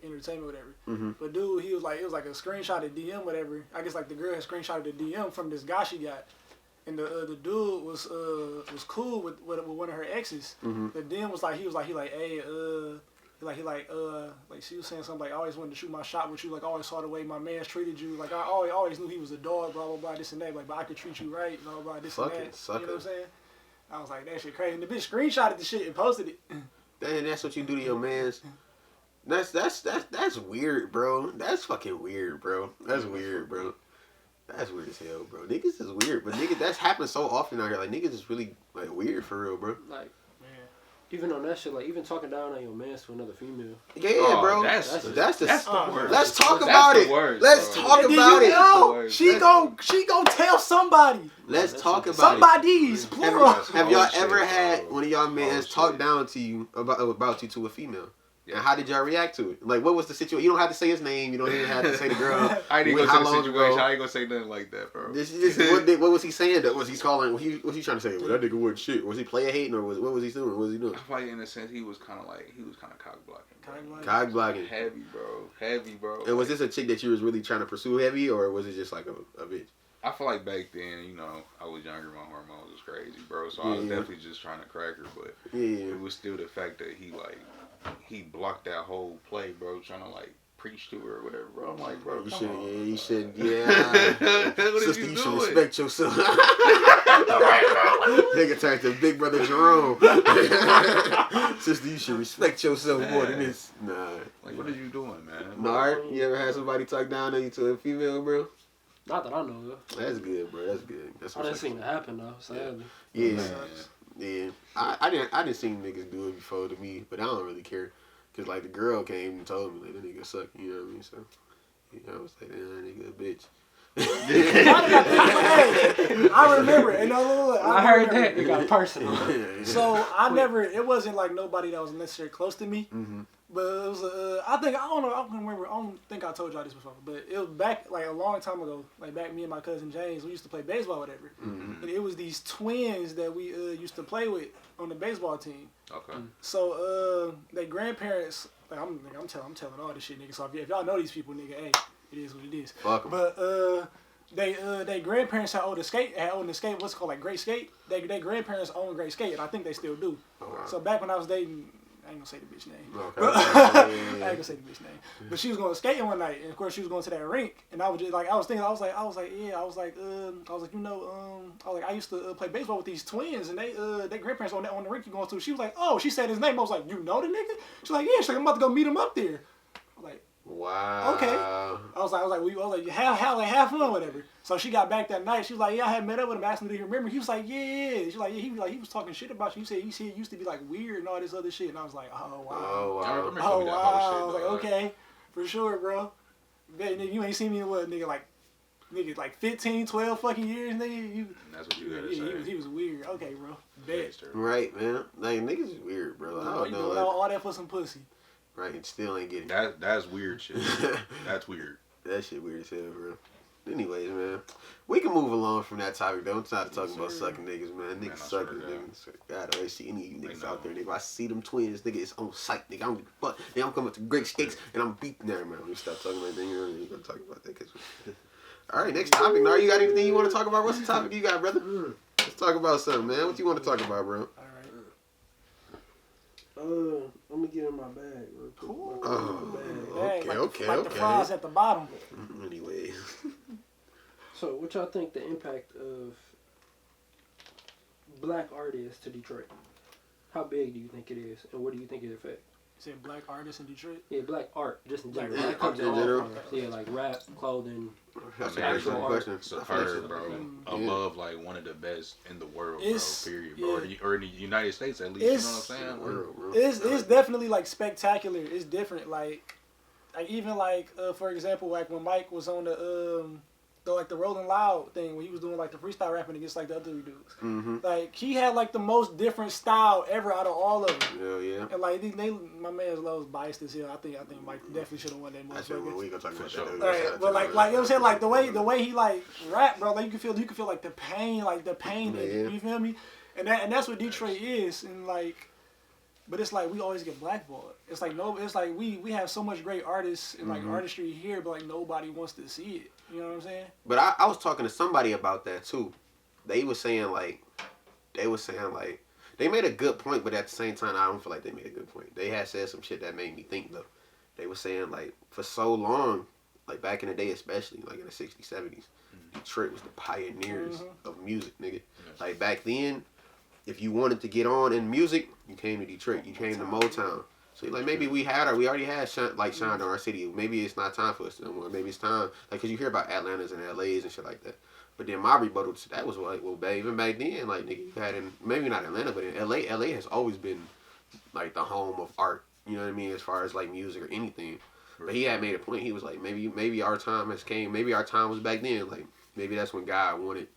entertainment or whatever. Mm-hmm. But dude, he was like, it was like a screenshot of DM whatever. I guess like the girl had screenshotted the DM from this guy she got, and the dude was cool with one of her exes. Mm-hmm. The DM was like he like hey like she was saying something like I always wanted to shoot my shot with you, like I always saw the way my man's treated you, like I always knew he was a dog, blah blah blah, this and that, like but I could treat you right, blah blah blah, this Fucking and that. sucker. You know what I'm saying? I was like, that shit crazy. And the bitch screenshotted the shit and posted it. And that's what you do to your mans. That's weird, bro. That's fucking weird, bro. That's weird, bro. That's weird as hell, bro. Niggas is weird, but niggas that's happened so often out here. Like niggas is really like weird for real, bro. Like, even on that shit, like even talking down on your man to another female. Yeah, bro. That's the worst. Let's talk That's about the it. worst, Let's bro. talk And then about you it. know, That's she gon' tell somebody. Let's talk about it. Somebody's plural. Have y'all Oh, ever shit, had bro. one of y'all mans Oh, talk shit. down to you about you to a female? Yeah. And how did y'all react to it? Like, what was the situation? You don't have to say his name. You don't even have to say the girl. I ain't even When- gonna how say the long situation. ago? I ain't gonna say nothing like that, bro. What was he saying? That was he calling? Was he trying to say? Well, that nigga wasn't shit. Was he player hating or what was he doing? What was he doing? I feel like in a sense he was kind of cock blocking. Cock blocking. Heavy, bro. And was this a chick that you was really trying to pursue heavy, or was it just like a bitch? I feel like back then, you know, I was younger, my hormones was crazy, bro. So I was definitely just trying to crack her, but it was still the fact that he blocked that whole play, bro, trying to like preach to her or whatever, bro. I'm like, bro, come on. You should, Sister, you should doing? respect yourself. Nigga turned to Big Brother Jerome. Sister, you should respect yourself more than this. Nah. Like, what are you doing, man? Nard, you ever had somebody talk down on you to a female, bro? Not that I know of. That's good, bro. That's good. That's I didn't see it happen though, sadly. Yeah. I didn't see niggas do it before to me, but I don't really care. Cause like the girl came and told me like that nigga suck, you know what I mean? So I was like, that nigga a bitch. Hey, I remember, and I heard that it got personal. So it wasn't like nobody that was necessarily close to me. Mm-hmm. But it was, I don't think I told y'all this before, but it was back like a long time ago. Like back me and my cousin James, we used to play baseball, or whatever. Mm-hmm. And it was these twins that we used to play with on the baseball team. Okay. So their grandparents, like I'm telling all this shit, nigga. So if y'all know these people, nigga, hey, it is what it is. Fuck 'em. But they grandparents had owned a skate. What's it called, like Great Skate. They grandparents owned Great Skate, and I think they still do. Oh, wow. So back when I was dating. I ain't gonna say the bitch name. Okay. I ain't gonna say the bitch name. But she was going skating one night, and of course she was going to that rink, and I was just like, I was like, you know, I used to play baseball with these twins, and they grandparents on the rink you going to. She was like, oh, she said his name. I was like, you know the nigga? She's like, yeah. She's like, I'm about to go meet him up there. I'm like, wow. Okay. I was like, have fun, whatever. So she got back that night. She was like, yeah, I had met up with him, asked him, do you remember? He was like, yeah. She's like, yeah. He was talking shit about you. He said it used to be like weird and all this other shit. And I was like, oh wow. I remember I was shit, like, okay, for sure, bro. Bet, nigga, you ain't seen me in what, nigga, like 15, 12 fucking years, nigga. That's what you gotta say. He was weird. Okay, bro. Bet. Right, man. Like niggas is weird, bro. I don't know. Doing all that for some pussy. Right, and still ain't getting it. That's weird shit. That's weird. That shit weird as hell, bro. Anyways, man, we can move along from that topic. Don't try to talk about sucking niggas, man. Niggas sucking, niggas. God, I see any of you niggas out there, nigga. If I see them twins, nigga, it's on sight, nigga. I don't give a fuck. Nigga, I'm coming to Great Skates and I'm beating there, man. We stop talking like that. You know, you gonna talk about that. All right, next topic. Now, you got anything you want to talk about? What's the topic you got, brother? Let's talk about something, man. What you want to talk about, bro? Let me get in my bag real quick. Cool. Okay. Like the fries at the bottom. Anyways. So, what y'all think the impact of black artists to Detroit? How big do you think it is, and what do you think it affects? You say black artists in Detroit? Yeah, black art, just in general. Black art in general? Yeah, like rap, clothing. That's an excellent question. Superb, bro. Above like one of the best in the world, bro. Period, bro. Or in the United States, at least. You know what I'm saying? It's definitely like spectacular. It's different. Like even like for example, like when Mike was on the Rolling Loud thing, when he was doing like the freestyle rapping against like the other dudes. Mm-hmm. Like he had like the most different style ever out of all of them. Hell yeah. And like my man's Lowe's biased as hell. I think Mike definitely should have won that motherfucker. We gonna talk about sure. that. Right. But like you know what I'm saying, like the way he like rap, bro, like you can feel like the pain in it, you feel me? And that's what Detroit is, and like, but it's like we always get blackballed. It's like we have so much great artists and like artistry here, but like nobody wants to see it. You know what I'm saying? But I was talking to somebody about that too. They were saying like they made a good point, but at the same time I don't feel like they made a good point. They had said some shit that made me think though. They were saying like for so long, like back in the day especially, like in the 60s, 70s, Detroit was the pioneers of music, nigga. Like back then, if you wanted to get on in music, you came to Detroit. You came to Motown. So like maybe we already had shine in our city. Maybe it's not time for us no more. Maybe it's time, like, cause you hear about Atlantas and LAs and shit like that. But then my rebuttal to that was like, well, even back then, like nigga, you had maybe not Atlanta, but in LA has always been like the home of art. You know what I mean, as far as like music or anything. But he had made a point. He was like, maybe our time has came. Maybe our time was back then. Like maybe that's when God wanted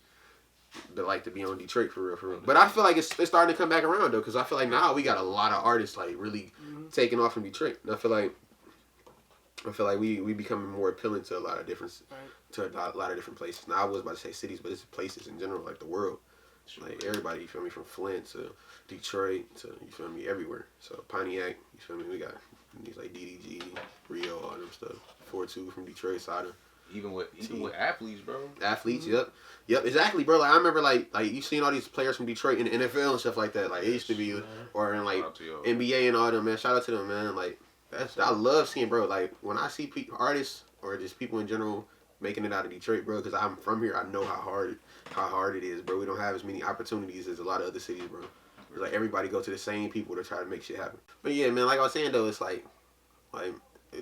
to be on Detroit for real. But I feel like it's starting to come back around though, because I feel like now we got a lot of artists like really taking off from Detroit. And I feel like we becoming more appealing to a lot of different places. Now I was about to say cities, but it's places in general, like the world. Like everybody, you feel me, from Flint to Detroit to, you feel me, everywhere. So Pontiac, you feel me, we got these like DDG, Rio, all them stuff. 4-2 from Detroit, Sada. Even with athletes, bro. Athletes, yep, exactly, bro. Like I remember, like you seen all these players from Detroit in the NFL and stuff like that. Like it used to be, or in like NBA and all them, man. Shout out to them, man. Like I love seeing, bro. Like when I see artists or just people in general making it out of Detroit, bro. Because I'm from here, I know how hard it is, bro. We don't have as many opportunities as a lot of other cities, bro. It's like everybody go to the same people to try to make shit happen. But yeah, man. Like I was saying though, it's like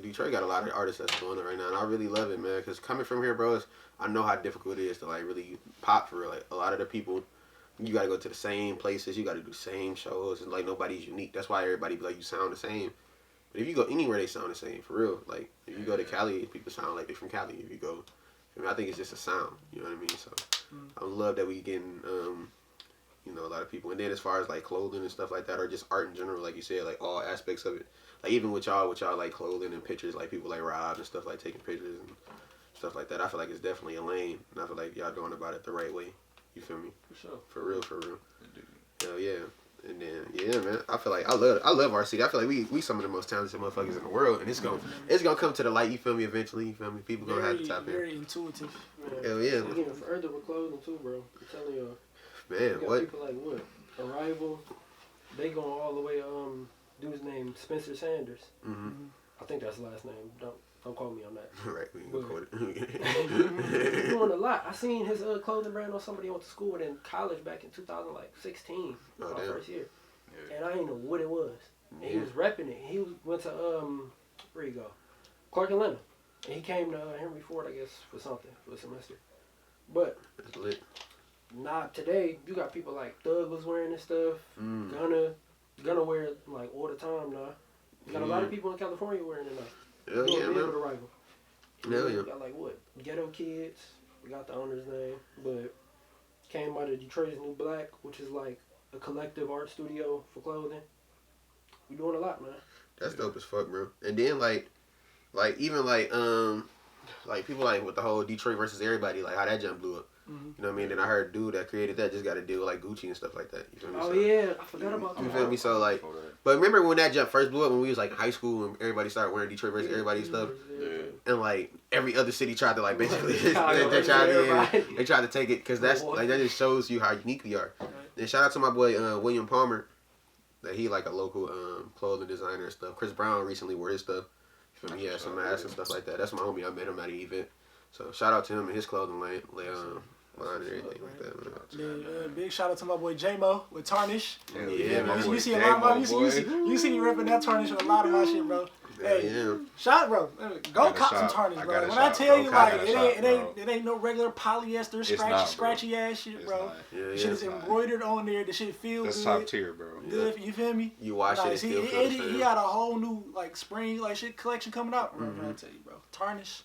Detroit got a lot of artists that's doing it right now, and I really love it, man. Because coming from here, bro, I know how difficult it is to like really pop for real. Like a lot of the people, you gotta go to the same places, you gotta do the same shows, and like nobody's unique. That's why everybody be like, you sound the same. But if you go anywhere, they sound the same for real. Like if you go to Cali, people sound like they're from Cali. If you go, I think it's just a sound. You know what I mean? So I love that we getting, a lot of people. And then as far as like clothing and stuff like that, or just art in general, like you said, like all aspects of it. Like even with y'all like clothing and pictures, like people like Rob and stuff, like taking pictures and stuff like that. I feel like it's definitely a lane, and I feel like y'all going about it the right way. You feel me? For sure. For real. Hell yeah. And then yeah, man, I feel like I love our city. I feel like we some of the most talented motherfuckers in the world, and it's gonna come to the light. You feel me? Eventually, you feel me? People gonna have to tap in. Very intuitive. Hell yeah. We're getting further with clothing too, bro. I'm telling you. Man, got what? People like what? Arrival. They going all the way. Dude's name Spencer Sanders. Mm-hmm. I think that's the last name. Don't quote me on that. Right, we can quote it. He's doing a lot. I seen his clothing brand on somebody I went to school with in college back in 2016, my first year. Yeah. And I didn't know what it was. And he was repping it. He went to where you go? Clark Atlanta. And he came to Henry Ford, I guess, for a semester. But it's lit. Today you got people like Thug was wearing this stuff. Gonna wear it like all the time now. You got a lot of people in California wearing it now. Hell yeah, man. Arrival. Hell yeah. We got like what? Ghetto Kids. We got the owner's name, but came out of Detroit's New Black, which is like a collective art studio for clothing. We doing a lot, man. That's dope as fuck, bro. And then like even like people like with the whole Detroit versus everybody, like how that jump blew up. Mm-hmm. You know what I mean? Then I heard a dude that created that just got to deal with like Gucci and stuff like that. You feel me? Oh yeah, I forgot about that. You feel me? So like, but remember when that jump first blew up when we was like in high school and everybody started wearing Detroit versus everybody and stuff, and like every other city tried to like basically they tried to take it because that's like that just shows you how unique we are. And shout out to my boy William Palmer, that he like a local clothing designer and stuff. Chris Brown recently wore his stuff. You feel me? He had some masks and stuff like that. That's my homie. I met him at an event. So shout out to him and his clothing line and everything like that, man. Big shout out to my boy J-Mo with Tarnish. Yeah, man. You see a lot of my, you see me repping that Tarnish with a lot of my shit, bro. Hey, shout, bro. Go cop some Tarnish, bro. When I tell you, like, it ain't no regular polyester scratchy ass shit, bro. The shit is embroidered on there. The shit feels good. That's top tier, bro. Good, you feel me? You wash it, he got a whole new like spring like shit collection coming out. I'm trying to tell you, bro. Tarnish.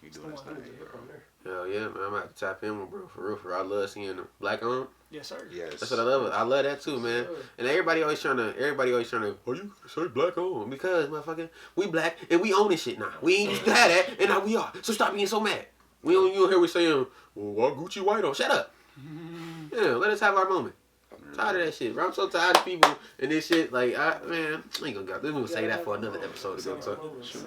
You doing this thing, bro. Hell yeah, man. I'm gonna have to tap in with bro. For real. I love seeing them black on. Yes, sir. Yes. That's what I love. I love that too, man. And everybody always trying to, oh, you say black on. Because, motherfucker, we black and we own this shit now. We ain't used to have that, and now we are. So stop being so mad. You don't hear we saying, well, why Gucci white on? Shut up. Yeah, let us have our moment. Tired of that shit, bro. I'm so tired of people and this shit. Like, I ain't gonna go. We're gonna say that for another episode ago.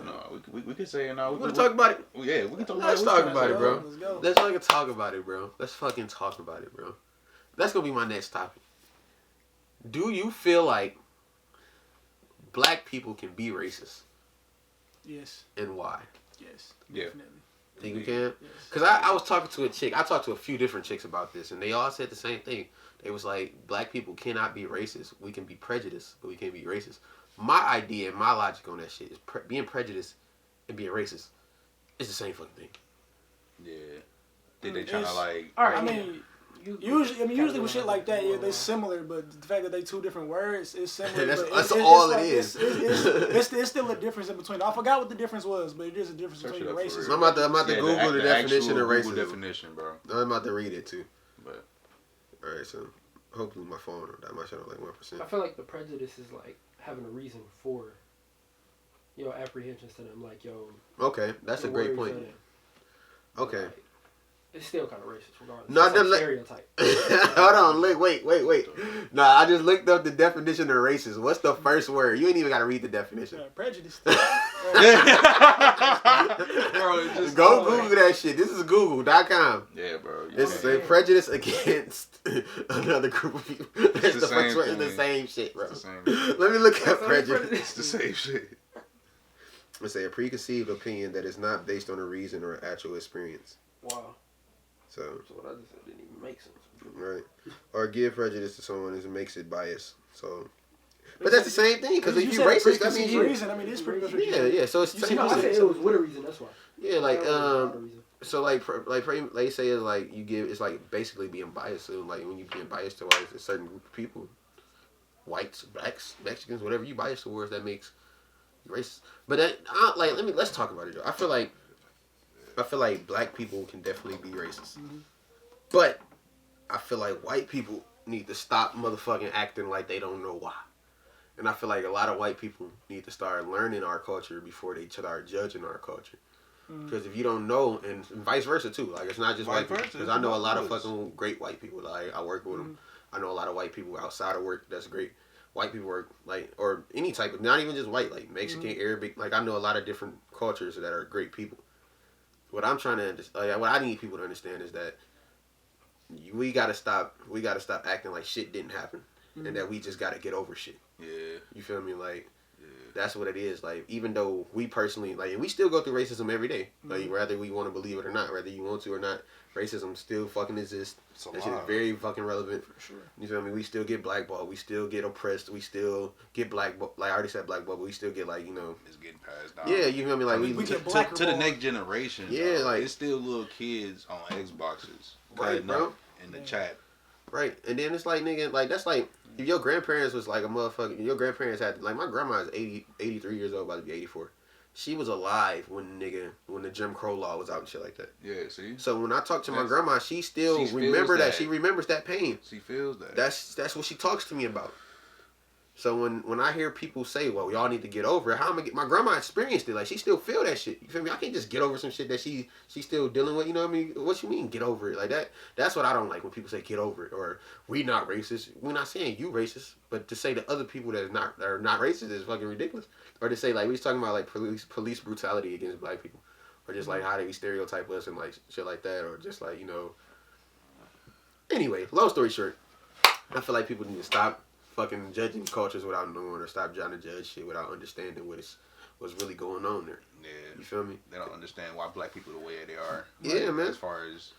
No, we can say it now. We can talk about it. Yeah, we can talk about it. Let's talk about it, bro. Let's go. Let's fucking talk about it, bro. Let's fucking talk about it, bro. That's gonna be my next topic. Do you feel like black people can be racist? Yes. And why? Yes. Yeah. Definitely. Think you can? Yes. Because I was talking to a chick. I talked to a few different chicks about this, and they all said the same thing. They was like, black people cannot be racist. We can be prejudiced, but we can't be racist. My idea and my logic on that shit is being prejudiced and being racist is the same fucking thing. Yeah. Did they try to like... All right, I mean... Usually with shit like that, yeah, they're similar, but the fact that they two different words is similar. That's all it is. It's still a difference in between. I forgot what the difference was, but it is a difference between racism. I'm about to Google the definition of racism. Definition, bro. I'm about to read it too. But all right, so hopefully my phone will die. My shit on like 1%. I feel like the prejudice is like having a reason for your apprehensions to them, like yo. Okay, that's a great point. Okay. Like, it's still kind of racist, regardless. No, It's like stereotype. Hold on, wait. Nah, I just looked up the definition of racist. What's the first word? You ain't even got to read the definition. Prejudice. Bro, it's just Go Google that shit. This is Google.com. Yeah, bro. It's a prejudice against another group of people. That's the same first word. It's thing. the same shit, bro. It's the same. Let me look at prejudice. It's the same shit. Let's say a preconceived opinion that is not based on a reason or actual experience. Wow. So what I just said didn't even make sense. right, or give prejudice to someone is makes it biased. So, but that's the same thing because if you racist, that means reason. I mean, it's pretty much what you said. yeah. So it's I said it was with a reason. That's why. yeah, like so like they say it's like you give it's like basically being biased. So like when you being biased towards a certain group of people, whites, blacks, Mexicans, whatever you biased towards, that makes you racist. But that let's talk about it though. I feel like black people can definitely be racist. Mm-hmm. But I feel like white people need to stop motherfucking acting like they don't know why. And I feel like a lot of white people need to start learning our culture before they start judging our culture. Because if you don't know, and vice versa too, like it's not just white people. Because I know a lot of fucking great white people. Like I work with them. I know a lot of white people outside of work. That's great. White people work like, or any type of, not even just white, like Mexican, Arabic. Like I know a lot of different cultures that are great people. What I'm trying to understand, what I need people to understand is that we gotta stop acting like shit didn't happen, and that we just gotta get over shit. Yeah. You feel me? Like, that's what it is. Like, even though we personally, like, and we still go through racism every day. Like, whether we want to believe it or not, whether you want to or not, racism still fucking exists. That shit is very fucking relevant. For sure. You feel me? We still get blackballed. We still get oppressed. We still get blackballed. Like, I already said blackballed, but we still get, like, you know. It's getting passed down. Yeah, you feel me? Like, we get black to the next generation. Yeah, like. It's still little kids on Xboxes. Right, bro. In the chat. Right. And then it's like, nigga, like, that's like, if your grandparents was like a motherfucker, your grandparents had, like, my grandma is 83 years old, about to be 84. She was alive when the Jim Crow law was out and shit like that. Yeah, see? So when I talk to my grandma, she still remember that. She remembers that pain. She feels that. That's what she talks to me about. So when I hear people say, well, y'all need to get over it, how am I gonna get, my grandma experienced it. Like, she still feel that shit. You feel me? I can't just get over some shit that she's still dealing with, you know what I mean? What you mean, get over it? Like, that's what I don't like when people say get over it, or we not racist. We're not saying you racist, but to say to other people that are not racist is fucking ridiculous. Or to say, like, we was talking about, like, police brutality against black people, or just, like, how they stereotype us and, like, shit like that, or just, like, you know. Anyway, long story short, I feel like people need to stop fucking judging cultures without knowing, or stop trying to judge shit without understanding what's really going on there. Yeah. You feel me? They don't understand why black people the way they are. Yeah, man. As far as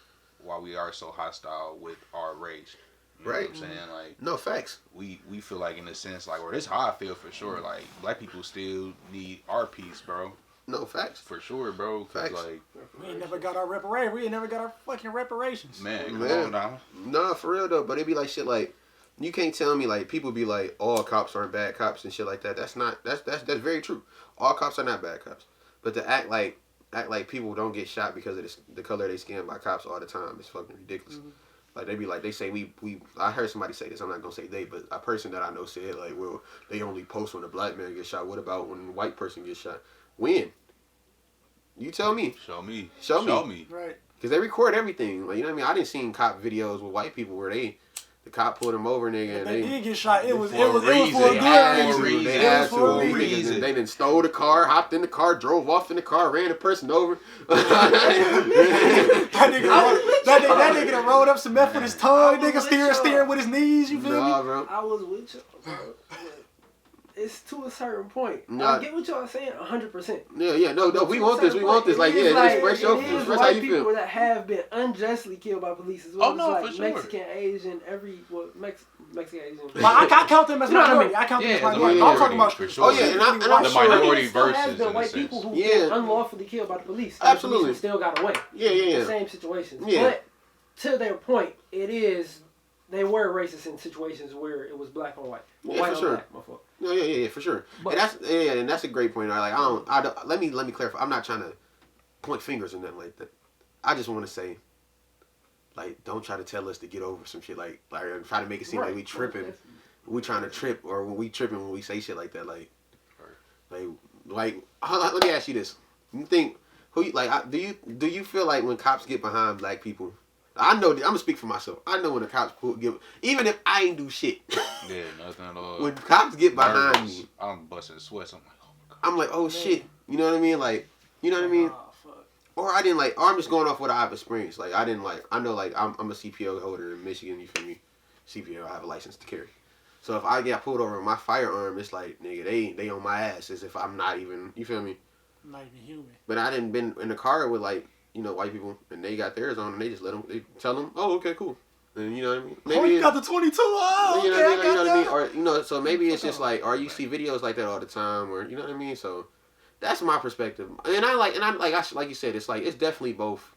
why we are so hostile with our race. You Right. know what I'm saying? Like, no, facts. We feel like, in a sense, like, or this is how I feel for sure. Like, black people still need our peace, bro. No, facts. For sure, bro. Facts. Like, we ain't never got our reparations. We ain't never got our fucking reparations. Man, come on now. Nah, for real though. But it be like shit like, you can't tell me, like, people be like, all cops aren't bad cops and shit like that. That's very true. All cops are not bad cops. But to act like people don't get shot because of the color of their skin by cops all the time is fucking ridiculous. Like, they be like, they say I heard somebody say this, I'm not gonna say they, but a person that I know said, like, well, they only post when a black man gets shot. What about when a white person gets shot? When? You tell me. Show me. Right. Because they record everything. Like, you know what I mean? I didn't see cop videos with white people where the cop pulled them over, nigga. If they did get shot, it was for a good reason. They had for a to. reason. They done stole the car, hopped in the car, drove off in the car, ran the person over. that nigga done rolled up some meth with his tongue. Nigga steering with his knees. You feel me? Bro. I was with you, bro. It's to a certain point. Nah. I get what y'all saying, 100%. Yeah. No. We want this. Like, yeah, like, express how you people feel. that have been unjustly killed by police as well. Oh, no, like for sure. Mexican, Asian, Mexican, Asian. But I count them as minority. I count them as minority. I'm talking about for sure. Oh, yeah, and I'm the sure. minority Still has versus, been in white a people sense. who been unlawfully killed by the police. And Absolutely. The police still got away. Yeah. The same situations. Yeah. But to their point, they were racist in situations where it was black on white. Yeah, white for on sure. black, my fault. Yeah, for sure. But, and that's a great point. Like, I don't. Let me clarify. I'm not trying to point fingers or nothing like that. I just want to say, like, don't try to tell us to get over some shit. Like try to make it seem like we tripping. We trying to trip, or when we tripping when we say shit like that. Like, let me ask you this. You think Who you, like? Do you feel like when cops get behind black people? I know. I'm gonna speak for myself. I know when the cops give, even if I ain't do shit. Yeah, nothing at all. When cops get behind me, I'm busting sweats. I'm like, oh my god. I'm like, oh shit. You know what I mean? Like, you know what I mean? Fuck. Or I didn't like. Or I'm just going off what I've experienced. Like I didn't like. I know like I'm a CPO holder in Michigan. You feel me? CPO. I have a license to carry. So if I get pulled over with my firearm, it's like nigga, they on my ass as if I'm not even. You feel me? Not even human. But I didn't been in the car with like. White people, and they got theirs on, and they just they tell them, oh, okay, cool. And you know what I mean? Maybe you got the 22. Oh, you know okay, what I mean? You know what I mean? Or so maybe it's Fuck just like, or you see videos like that all the time, or you know what I mean? So that's my perspective. And I like you said, it's like it's definitely both.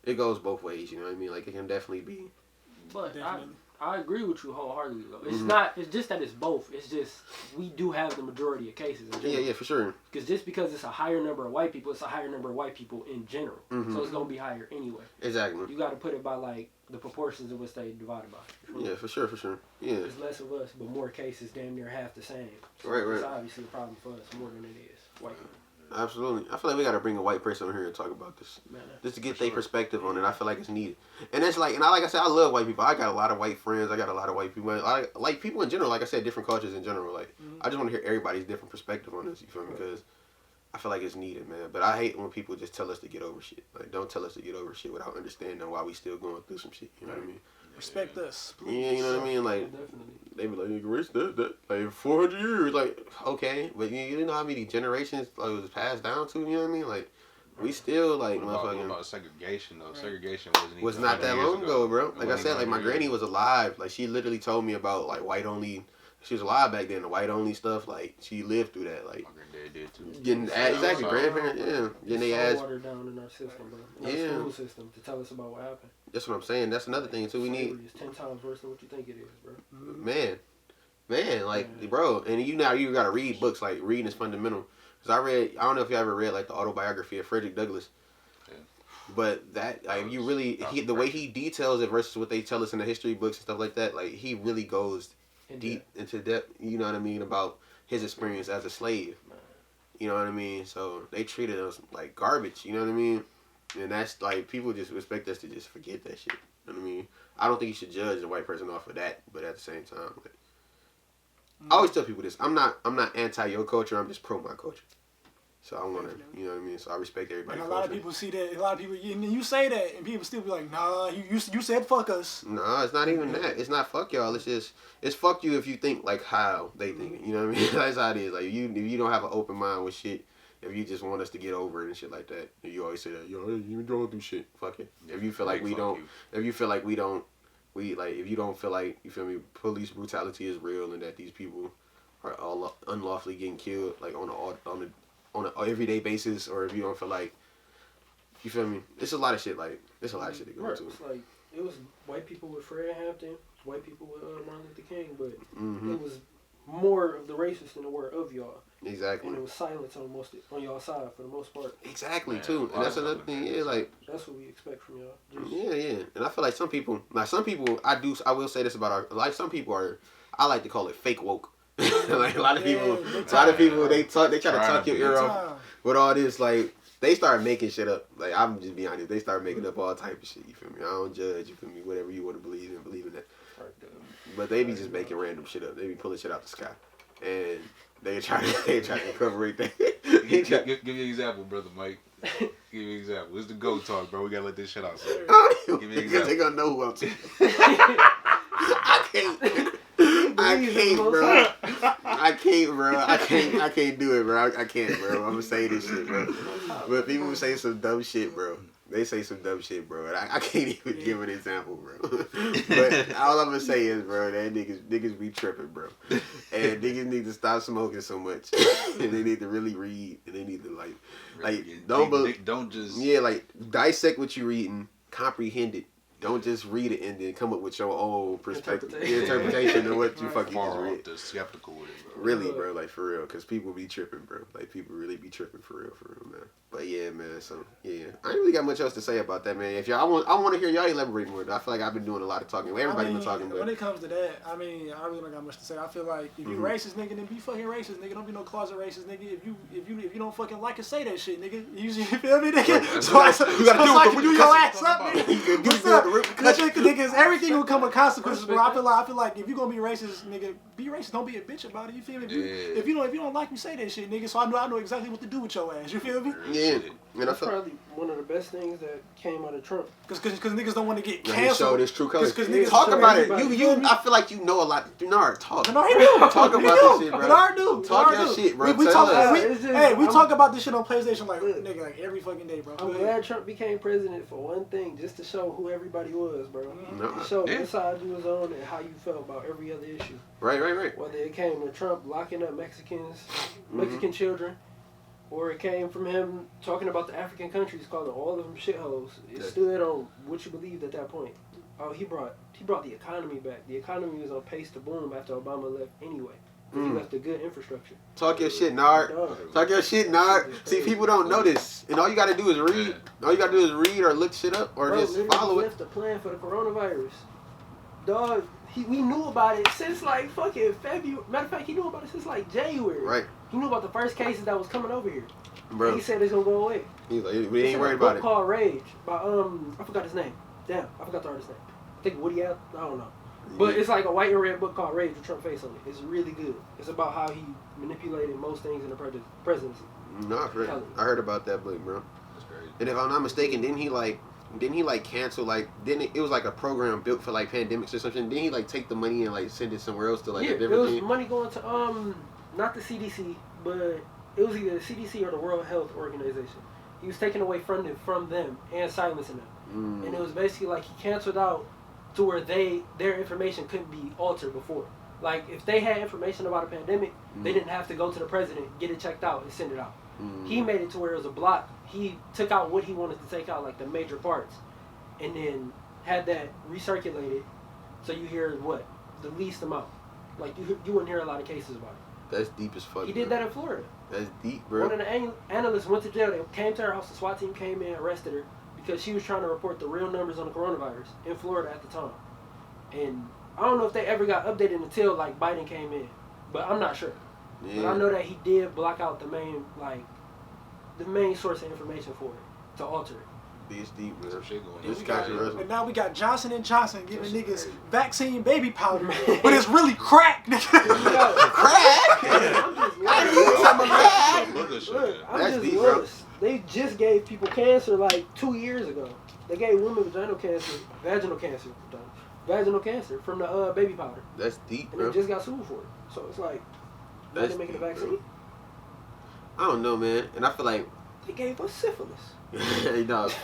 It goes both ways. You know what I mean? Like it can definitely be. But Definitely. I agree with you wholeheartedly though. It's Mhm. not. It's just that it's both. It's just we do have the majority of cases. In general. Yeah, for sure. Because just because it's a higher number of white people, it's a higher number of white people in general. Mhm. So it's gonna be higher anyway. Exactly. You got to put it by like the proportions in which they divided by. Yeah, for sure. Yeah. There's less of us, but more cases, damn near half the same. So Right. It's obviously a problem for us more than it is white people. Absolutely. I feel like we got to bring a white person over here and talk about this. Man, Just to get their perspective on it. I feel like it's needed. And it's like, like I said, I love white people. I got a lot of white friends. I got a lot of white people. I like people in general. Like I said, different cultures in general. Like, I just want to hear everybody's different perspective on this. You feel me? Because I feel like it's needed, man. But I hate when people just tell us to get over shit. Like, don't tell us to get over shit without understanding why we still going through some shit. You know what I mean? Respect us. Please. Yeah, you know what I mean? Like, definitely. they be like, nigga, rich, that, like 400 years. Like, okay. But you know how many generations like, it was passed down to? You know what I mean? Like, we still, like, What motherfucking. about segregation though? Right. Segregation Was not that long ago, bro. Like I said, like my granny. granny was alive. Like she literally told me about like white only. She was alive back then. The white only stuff. Like she lived through that. Like My granddad did too. getting exactly grandparents. Yeah, getting they It's ass. so watered down in our system, bro. In our Yeah. school system to tell us about what happened. That's what I'm saying. That's another thing too. We need Slavery is 10 times worse than what you think it is, bro. man, like bro. And you gotta read books. Like reading is fundamental. Cause I don't know if you ever read like the autobiography of Frederick Douglass. Yeah. But that like you really the way he details it versus what they tell us in the history books and stuff like that. Like he really goes deep into depth, you know what I mean, about his experience as a slave. You know what I mean? So they treated us like garbage, you know what I mean? And that's like people just expect us to just forget that shit. You know what I mean? I don't think you should judge a white person off of that, but at the same time, like, I always tell people this. I'm not anti your culture, I'm just pro my culture. So I want to, you know what I mean? So I respect everybody. And a lot of people see that. A lot of people, you say that, and people still be like, "Nah, you said fuck us." No, it's not even that. It's not fuck y'all. It's fuck you if you think like how they think. You know what I mean? That's how it is. Like if you don't have an open mind with shit, if you just want us to get over it and shit like that, and you always say that, yo, hey, you don't do shit. Fuck it. If you feel like we don't, if you feel like we don't, if you don't feel like, you feel me, police brutality is real and that these people are all unlawfully getting killed like on an everyday basis, or if you don't feel like, you feel me, it's a lot of shit. Like it's a lot of shit to go into. It's like it was white people with Fred Hampton, white people with Martin Luther King, but it was more of the racists than there were of y'all. Exactly. And it was silence on y'all side for the most part. Exactly too, and that's another thing. Yeah, like that's what we expect from y'all. yeah, and I feel like some people, I will say this about some people are, I like to call it fake woke. Like a lot of people, they try to tuck your ear off with all this. Like they start making shit up. Like I'm just being honest, they start making up all type of shit. You feel me? I don't judge. You feel me? Whatever you want to believe in that. But they be just making random shit up. They be pulling shit out the sky, and they try to cover it. Give me an example, brother Mike. Give me an example. It's the go talk, bro. We gotta let this shit out. Sir. Give me an example. They gonna know who I'm talking. I can't, bro. I can't do it, bro. I can't, bro. I'm gonna say this shit, bro. But people say some dumb shit, bro. They say some dumb shit, bro. And I can't even give an example, bro. But all I'm gonna say is, bro, that niggas be tripping, bro. And niggas need to stop smoking so much. And they need to really read. And they need to like don't just dissect what you're reading, comprehend it, Don't just read it and then come up with your own perspective, interpretation of what you fucking just Far read. off the skeptical with it, bro. Really, bro, like for real, because people be tripping, bro. Like people really be tripping for real, man. But yeah, man. So yeah, I ain't really got much else to say about that, man. If y'all, I want to hear y'all elaborate more. Though. I feel like I've been doing a lot of talking. Everybody been talking, but when it comes to that, I mean, I really don't got much to say. I feel like if you racist, nigga, then be fucking racist, nigga. Don't be no closet racist, nigga. If you don't fucking like it, say that shit, nigga. You feel me, nigga? So you gotta do your ass up, You nigga. do What's the up? repercussions. Niggas, everything will come with consequences, bro. I feel like if you gonna be racist, nigga, be racist. Don't be a bitch about it. You feel me? If you don't like me, say that shit, nigga. So I know exactly what to do with your ass. You feel me? Yeah. That's probably one of the best things that came out of Trump. Cause niggas don't want to get He canceled. showed his true colors. Cause niggas Talk about it. everybody. You. I feel like you know a lot. Denard, talk. No, he do. Talk about this shit, bro. Denard do. Talk your shit, bro. We Tell talk. us. We talk about this shit on PlayStation like nigga like every fucking day, bro. I'm glad Trump became president for one thing, just to show who everybody was, bro. To show what side you was on and how you felt about every other issue. Right. Whether it came to Trump locking up Mexican children, or it came from him talking about the African countries, calling all of them shitholes. It stood on what you believed at that point. Oh, he brought the economy back. The economy was on pace to boom after Obama left anyway. He left a good infrastructure. Talk your shit, Nard. Talk your shit, Nard. See, people don't know this, and all you gotta do is read. All you gotta do is read or look shit up or just follow it. Left the plan for the coronavirus. Dog, we knew about it since like fucking February. Matter of fact, he knew about it since like January. Right. He knew about the first cases that was coming over here. Bro. And he said it's gonna go away. He's like, we ain't worried about about it. Called Rage by I forgot his name. Damn, I forgot the artist's name. I think Woody Allen. I don't know. But it's like a white and red book called Rage with Trump face on it. It's really good. It's about how he manipulated most things in the presidency. No, I heard about that book, bro. That's crazy. And if I'm not mistaken, didn't he cancel it was like a program built for like pandemics or something? Didn't he like take the money and like send it somewhere else to like a different it was thing? money going to not the CDC, but it was either the CDC or the World Health Organization. He was taking away funding from them and silencing them. And it was basically like he canceled out to where their information couldn't be altered before. Like if they had information about a pandemic, they didn't have to go to the president, get it checked out, and send it out. He made it to where it was a block. He took out what he wanted to take out, like the major parts, and then had that recirculated, so you hear the least amount. Like you wouldn't hear a lot of cases about it. That's deep as fuck. He did that in Florida. That's deep, bro. One of the analysts went to jail. They came to her house. The SWAT team came in, arrested her because she was trying to report the real numbers on the coronavirus in Florida at the time. And I don't know if they ever got updated until like Biden came in, but I'm not sure. Yeah. But I know that he did block out the main source of information for it to alter it. It's deep, man. Some shit going on. It's controversial. And now we got Johnson & Johnson giving niggas vaccine baby powder, but it's really crack, nigga. Crack? I'm just lost. They just gave people cancer like 2 years ago. They gave women vaginal cancer from the baby powder. That's deep, and bro. they just got sued for it. So it's like, are they making a vaccine? Bro. I don't know, man. And I feel like they gave us syphilis.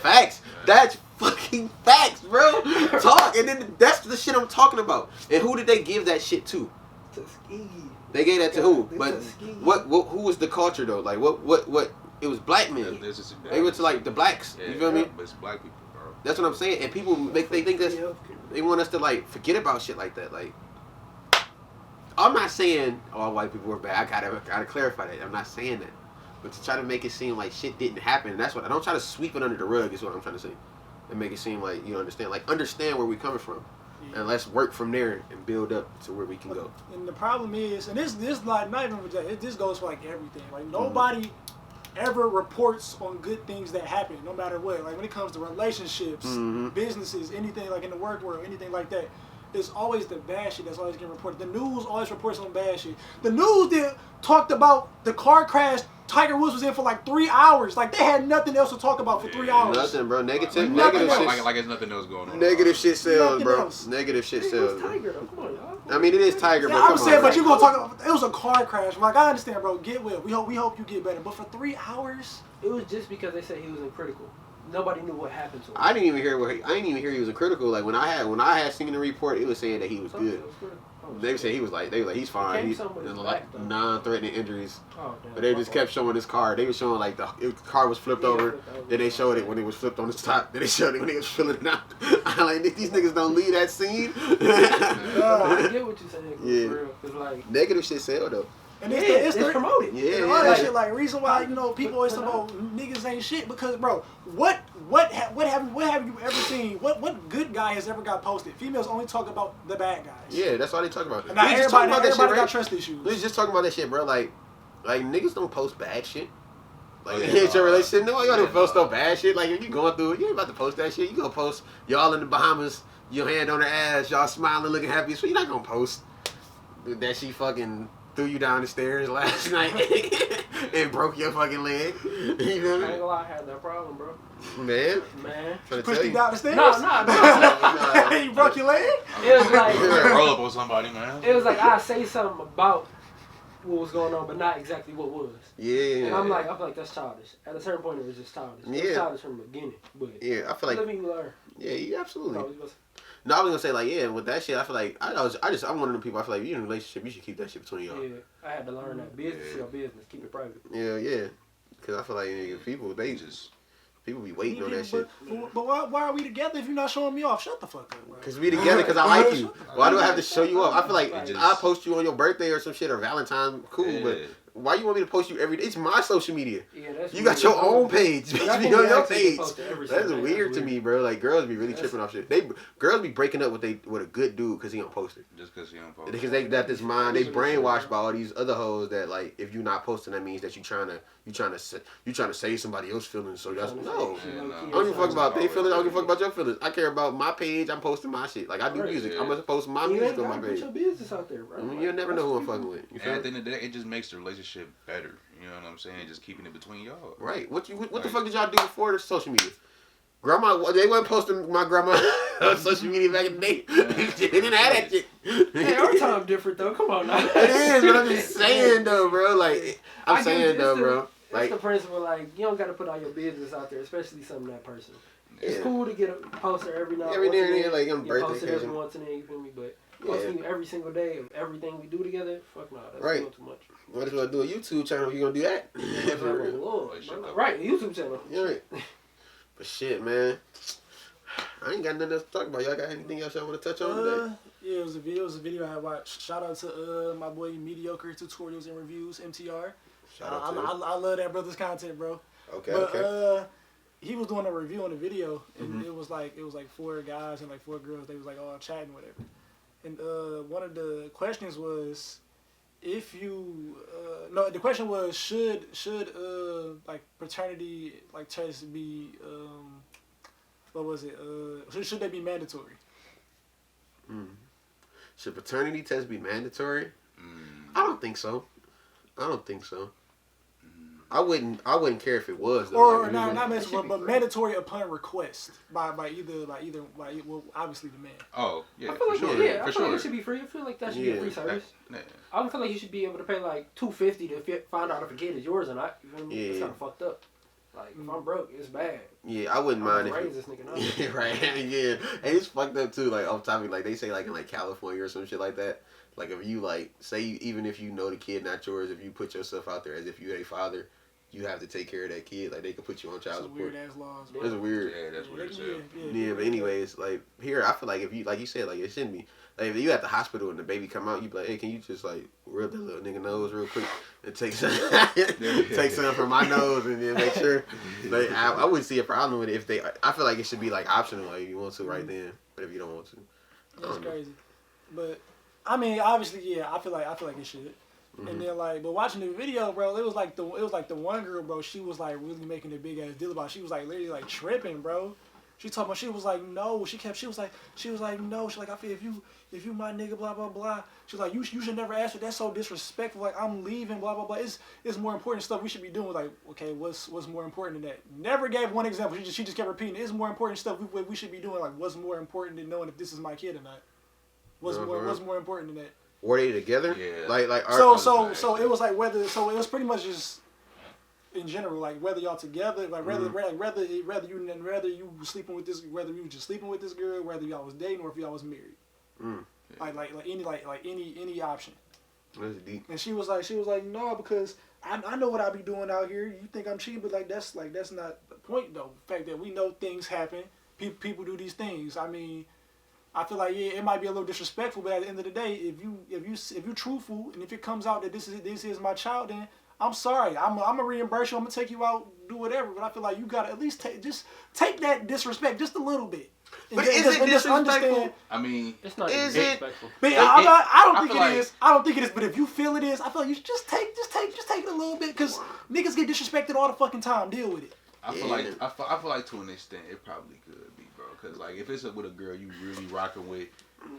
Facts. That's fucking facts, bro. Talk, and then that's the shit I'm talking about. And who did they give that shit to? Tuskegee. They gave that to who? But what? Who was the culture though? Like what? It was black men. They went to like the blacks. You feel me? But it's black people, bro. That's what I'm saying. And people they think that's they want us to like forget about shit like that. Like I'm not saying all white people were bad. I gotta clarify that. I'm not saying that. But to try to make it seem like shit didn't happen, and that's what I don't try to sweep it under the rug is what I'm trying to say. And make it seem like you understand. Like understand where we're coming from. And let's work from there and build up to where we can go. And the problem is, and this like not even with that, this goes for like everything. Like nobody ever reports on good things that happen, no matter what. Like when it comes to relationships, businesses, anything like in the work world, anything like that. It's always the bad shit that's always getting reported. The news always reports on bad shit. The news talked about the car crash Tiger Woods was in for like 3 hours. Like they had nothing else to talk about for 3 hours. Nothing, bro. Negative shit. Like there's nothing else going on. Negative shit sells, bro. Else. Negative shit sells. Tiger, though. Come on, y'all. I mean, it is Tiger, yeah, but I'm saying, but you gonna talk about it was a car crash. Like I understand, bro. Get well. We hope you get better. But for 3 hours, it was just because they said he was in critical. nobody knew what happened to him. I didn't even hear he was a critical. Like when I had seen the report, it was saying that he was good. They said they were like he's fine. He's like non-threatening injuries. Oh, damn, but they just kept showing his car. They were showing like the car was flipped over. Then they showed it when it was flipped on the top. Then they showed it when he was filling it out. I'm like, these niggas don't leave that scene. I get what you're saying. Yeah. For real. Cause like Negative shit sell though. And it's promoted. Yeah, all that shit. Like reason why people always talk about niggas ain't shit because bro, what have you ever seen? What good guy has ever got posted? Females only talk about the bad guys. Yeah, that's all they talk about. And now everybody got trust issues. We was just talking about that shit, bro. Like niggas don't post bad shit. Like it's your relationship. No, you don't post no bad shit. Like if you going through it, you ain't about to post that shit. You gonna post y'all in the Bahamas, your hand on her ass, y'all smiling, looking happy. So you're not gonna post that she fucking threw you down the stairs last night and broke your fucking leg. You feel me? I ain't gonna lie, I had that problem, bro. Man. Pushed you down the stairs? No. You broke your leg? It was like roll up on somebody, man. It was like I say something about what was going on, but not exactly what was. Yeah. And I'm like that's childish. At a certain point, it was just childish. It was childish from the beginning. But yeah, I feel like let me learn. Yeah, absolutely. No, I was gonna say like with that shit. I feel like I'm one of them people. I feel like if you're in a relationship, you should keep that shit between y'all. Yeah, I had to learn that business is your business. Keep it private. Yeah, because I feel like people be waiting on that shit. But why are we together if you're not showing me off? Shut the fuck up, bro. Because we together because I like you. Why do I have to show you off? I feel like I post you on your birthday or some shit or Valentine's, cool, but why you want me to post you every day? It's my social media. Yeah, that's you got your own page. Be on your page. That's weird. weird to me, bro. Like girls be really tripping off shit. Girls be breaking up with a good dude because he don't post it. Just because he don't post it. Because they got this mind. They brainwashed by all these other hoes that like if you're not posting, that means that you trying to save somebody else's feelings. So that's no. I don't give a fuck about their feelings. I don't give a fuck about your feelings. I care about my page. I'm posting my shit. Like I do music. I'm gonna post my music on my page. Put your business out there, bro. You'll never know who I'm fucking with. And at the end of the day, it just makes the relationship better. You know what I'm saying? Just keeping it between y'all. Right. What the fuck did y'all do before the social media? Grandma, they wasn't posting my grandma on social media back in the day. They didn't have that shit. Hey, our time different though. Come on now. It is, but I'm just saying though, bro. Like I'm saying though, bro. Like the principle, like you don't gotta put all your business out there, especially something that personal. It's cool to get a poster every now and then, like on birthday post it every once in a while, you feel me? But posting every single day of everything we do together, fuck no, that's right. too much. What if you want to do a YouTube channel if you gonna do that? Right, a YouTube channel. Yeah, right. But shit, man. I ain't got nothing else to talk about. Y'all got anything else y'all want to touch on today? Yeah, it was a video I watched. Shout out to my boy Mediocre Tutorials and Reviews, MTR. Shout out to I love that brother's content, bro. Okay. He was doing a review on the video, and it was like 4 guys and like 4 girls. They was like all chatting, whatever. And one of the questions was, if you the question was should like paternity like tests be what was it should they be mandatory? Should paternity tests be mandatory? I don't think so. I wouldn't care if it was though. Or like, not mandatory, but mandatory upon request by either well obviously the man. Oh yeah, I feel like for sure. I feel like it should be free. I feel like that should be a free service. I don't feel like you should be able to pay like $250 to find out if a kid is yours or not. You feel me? Yeah. It's kind of fucked up. Like if I'm broke, it's bad. Yeah, I wouldn't mind raise this nigga now. Yeah, right. Yeah, and it's fucked up too. Like off topic, like they say like in like California or some shit like that. Like if you like say even if you know the kid not yours, if you put yourself out there as if you're a father, you have to take care of that kid. Like they could put you on child support. Weird ass laws. It's weird. Yeah, that's weird too. Yeah, but anyways, like here, I feel like if you like you said, like it shouldn't be. Like if you at the hospital and the baby come out, you be like, hey, can you just like rub that little nigga nose real quick and take some from my nose and then make sure. Like I wouldn't see a problem with it if they. I feel like it should be like optional, like if you want to right then, but if you don't want to, that's crazy. But I mean, obviously, yeah, I feel like it should. And then like, but watching the video, bro, it was like the one girl, bro. She was like really making a big ass deal about it. She was like literally like tripping, bro. She told me she was like no. She was like no. She's like I feel if you my nigga, blah blah blah. She's like you should never ask her. That's so disrespectful. Like I'm leaving, blah blah blah. It's more important stuff we should be doing. Like okay, what's more important than that? Never gave one example. She just kept repeating. It's more important stuff we should be doing. Like what's more important than knowing if this is my kid or not? What's more important than that? Were they together? Yeah. Like so it was like whether it was pretty much just in general, like whether y'all together, like whether you sleeping with this, whether you just sleeping with this girl, whether y'all was dating or if y'all was married. Like any option. That's deep. And she was like, no, because I know what I be doing out here. You think I'm cheating, but that's not the point though. The fact that we know things happen, people do these things. I mean, I feel like it might be a little disrespectful, but at the end of the day, if you truthful and if it comes out that this is my child, then I'm sorry. I'm gonna reimburse you. I'm gonna take you out, do whatever. But I feel like you gotta at least take that disrespect just a little bit. But is it disrespectful? I mean, it's not is disrespectful. But I don't think it is. I don't think it is. But if you feel it is, I feel like you should just take it a little bit, because niggas get disrespected all the fucking time. Deal with it. I feel like to an extent it probably could be, bro. Because like if it's with a girl you really rocking with,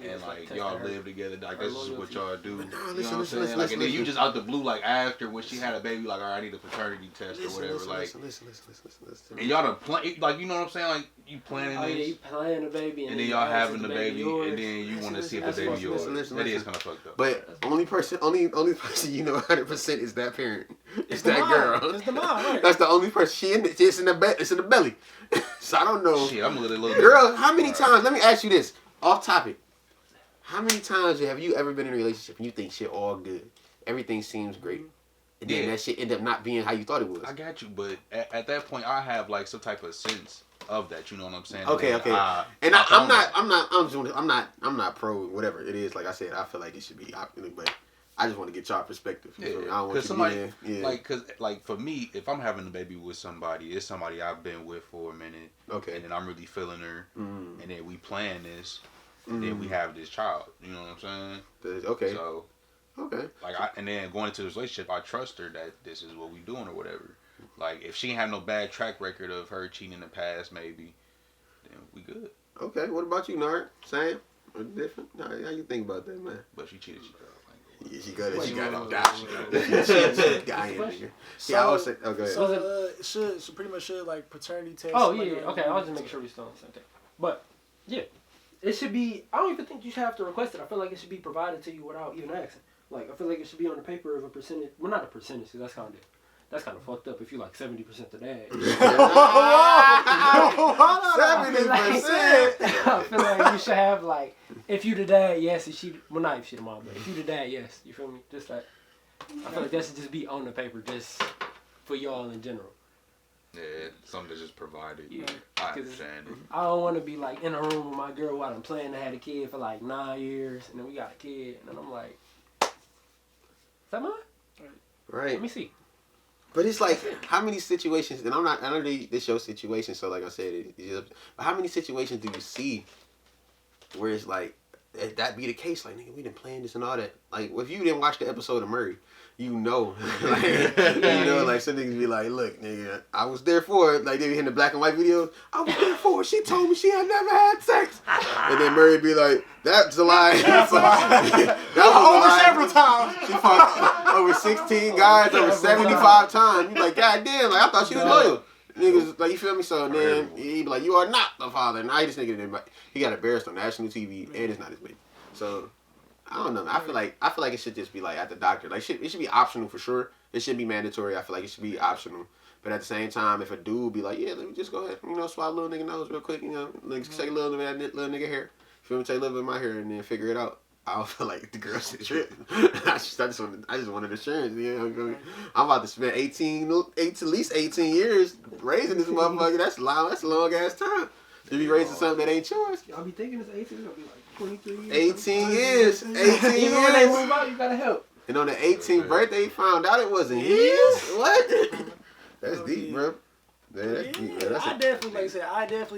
and like y'all live together, like this is what y'all do. You know what I'm saying? Like, and then you just out the blue, like after when she had a baby, like, all right, I need a paternity test or whatever. Listen. And y'all done plan, like, you know what I'm saying? Like you planning this. You planning the baby, and then y'all having the baby, and then you want to see if the baby yours. That is kind of fucked up. But only person you know 100% is that parent. It's that girl. It's the mom. Right? That's the only person. It's in the belly. So I don't know. Shit, I'm a little girl. How many times? Let me ask you this. Off topic. How many times have you ever been in a relationship and you think shit all good, everything seems great, and then that shit end up not being how you thought it was? I got you, but at that point I have like some type of sense of that. You know what I'm saying? Okay. And I'm not pro whatever it is. Like I said, I feel like it should be optional, but I just want to get y'all perspective. I don't want you somebody, like for me, if I'm having a baby with somebody, it's somebody I've been with for a minute. Okay. And then I'm really feeling her, and then we plan this. And then we have this child. You know what I'm saying? Okay. So, like, and then going into this relationship, I trust her that this is what we doing or whatever. Like, if she ain't have no bad track record of her cheating in the past, maybe, then we good. Okay. What about you, Nard? Same or different? How you think about that, man? But she cheated. She got. Yeah, she got it. She got it. Yeah, I was saying. Oh, go ahead. Should pretty much like paternity test. Oh yeah. Okay, I was just making sure we still on the same thing. But yeah. It should be. I don't even think you should have to request it. I feel like it should be provided to you without even asking. Like I feel like it should be on the paper of a percentage. Well, not a percentage, because that's kind of fucked up. If you like 70% the dad. 70%. I feel like you should have like, if you the dad, yes. If she, well, not if she the mom, but if you the dad, yes. You feel me? Just like, I feel like that should just be on the paper, just for y'all in general. Yeah, something that's just provided. Yeah, I understand it. I don't want to be like in a room with my girl while I'm planning to have a kid for like 9 years, and then we got a kid, and then I'm like, is that mine? Right. Let me see. But it's like, how many situations, and I know this your situation, so like I said, but how many situations do you see where it's like, that be the case? Like, nigga, we done planned this and all that. Like, if you didn't watch the episode of Murray, you know, like some niggas be like, look, nigga, I was there for it. Like they be in the black and white videos. I was there for it. She told me she had never had sex. And then Murray be like, that's a lie. That was over several times. She fucked over 16 guys over 75 times. You like, God damn, like I thought she was loyal. Niggas, like, you feel me? So then he be like, you are not the father. Now this nigga, he got embarrassed on national TV, and it's not his baby. So I don't know. I feel like it should just be like at the doctor. Like it should be optional for sure. It shouldn't be mandatory. I feel like it should be optional. But at the same time, if a dude be like, yeah, let me just go ahead, swat a little nigga nose real quick, like take a little bit of that little nigga hair. Feel me? Take a little bit of my hair and then figure it out. I don't feel like the girl should trip. I just wanted assurance. I'm about to spend at least 18 years raising this motherfucker. That's a long ass time. To be raising something that ain't yours. I'll be thinking it's 18. It'll be like 23 years. 18 years. 18 years. Even when they move out, you gotta help. And on the 18th birthday, he found out it wasn't his. What? That's deep, bro. That's deep, bro. I definitely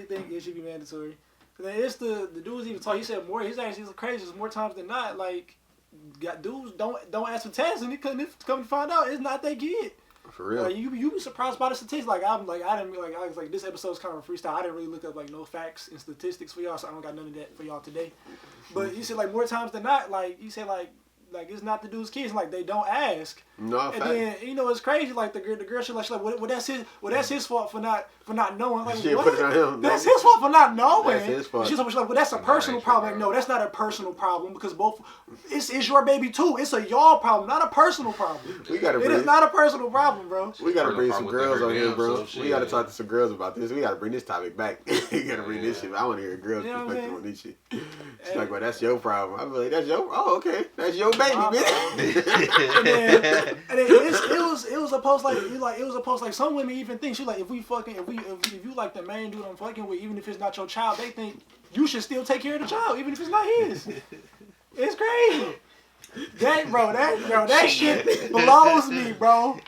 think it should be mandatory. It's the dudes even talk. He said more. He's actually crazy. More times than not, like, got dudes don't ask for tests, and come to find out it's not their kid. For real. Like, you be surprised by the statistics. Like I was like this episode's kind of a freestyle. I didn't really look up like no facts and statistics for y'all, so I don't got none of that for y'all today. But he said like more times than not, like he said like it's not the dude's kids. Like they don't ask. No, and then it's crazy. Like the girl, she's like, well, that's his fault for not knowing. Like, she what? Put it on him. That's his fault for not knowing. That's his fault. She's like, well, that's a personal problem. Like, no, that's not a personal problem because it's your baby too. It's a y'all problem, not a personal problem. It is not a personal problem, bro. We gotta bring some girls on here, bro. We gotta talk to some girls about this. We gotta bring this topic back. We gotta bring this shit. I want to hear a girl's perspective on this shit. She's like, well, that's your problem. I'm like, that's your. Oh, okay, that's your baby, man. and then it was a post like some women even think she like if you like the main dude I'm fucking with, even if it's not your child, they think you should still take care of the child, even if it's not his. It's crazy. That shit blows me, bro.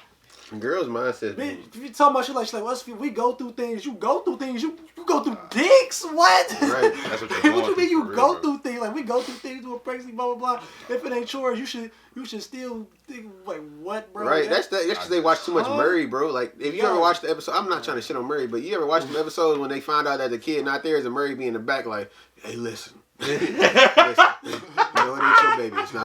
Girls' mindset. You talking about she's like, well, we go through things. You go through things. You go through dicks. What? Right. That's what What you mean you go through things? Like we go through things with pregnancy, blah blah blah. If it ain't yours, you should still think like what, bro? Right. That's because they watch too much Murray, bro. Like if you ever watched the episode, I'm not trying to shit on Murray, but you ever watched the episodes when they find out that the kid not there is and Murray be in the back like, hey, listen, listen. It ain't your baby. It's not.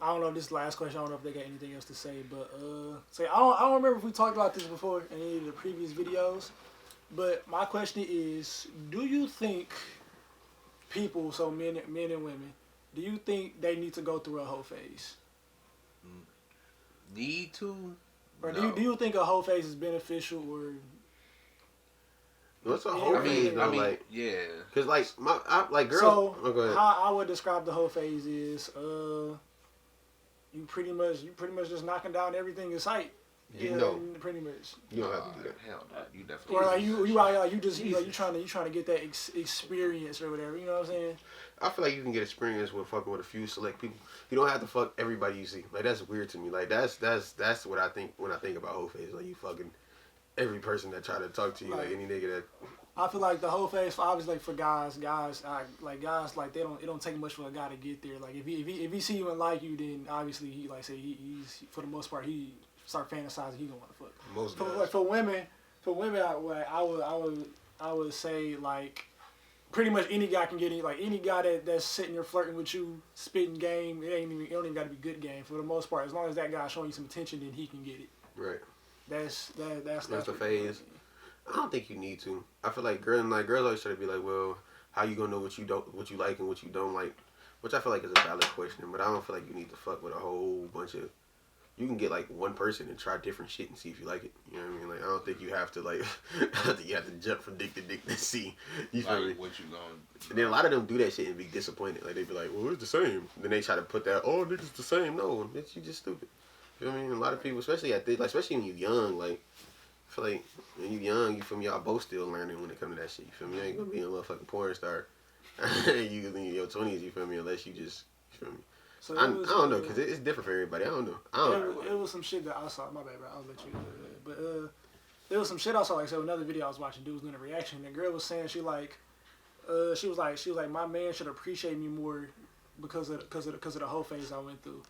I don't know if this is the last question. I don't know if they got anything else to say, but I don't remember if we talked about this before in any of the previous videos. But my question is, do you think people, so men and women, do you think they need to go through a whole phase? Need to? Or do you think a whole phase is beneficial or? What's a whole phase, bro? Like, yeah. Cause like girls. So go ahead. how I would describe the whole phase is you pretty much just knocking down everything in sight. Pretty much. You don't have to do that. Hell no, you definitely. Or like you trying to get that experience or whatever. You know what I'm saying? I feel like you can get experience with fucking with a few select people. You don't have to fuck everybody you see. Like that's weird to me. Like that's what I think when I think about whole phase. Like you fucking every person that try to talk to you, like any nigga that. I feel like the whole phase, obviously, like for guys, it don't take much for a guy to get there. Like if he see you and like you, then obviously he's for the most part he start fantasizing he gonna want to fuck. Most guys. For women, I would say like pretty much any guy can get it. Like any guy that's sitting there flirting with you, spitting game, it don't even got to be good game for the most part. As long as that guy's showing you some attention, then he can get it. Right. That's the phase. I don't think you need to. I feel like girls always try to be like, well, how you gonna know what you like and what you don't like? Which I feel like is a valid question, but I don't feel like you need to fuck with a whole bunch of. You can get like one person and try different shit and see if you like it. You know what I mean? Like I don't think you have to like. I don't think you have to jump from dick to dick to see. You feel me? What you gonna? And then a lot of them do that shit and be disappointed. Like they be like, well, it's the same. Then they try to put that, oh, niggas the same. No, bitch, you just stupid. You know what I mean? A lot of people, especially especially when you young, like. I feel like when you young, you feel me, y'all both still learning when it comes to that shit, you feel me? You ain't gonna be a motherfucking porn star. You in your 20s, you feel me, unless you just, you feel me? So I don't know, because it's different for everybody. I don't know. It was some shit that I saw, my bad, bro, I'll let you but there was some shit I saw, like, so another video I was watching, dude was doing a reaction, and the girl was saying, she was like, my man should appreciate me more because of the whole phase I went through.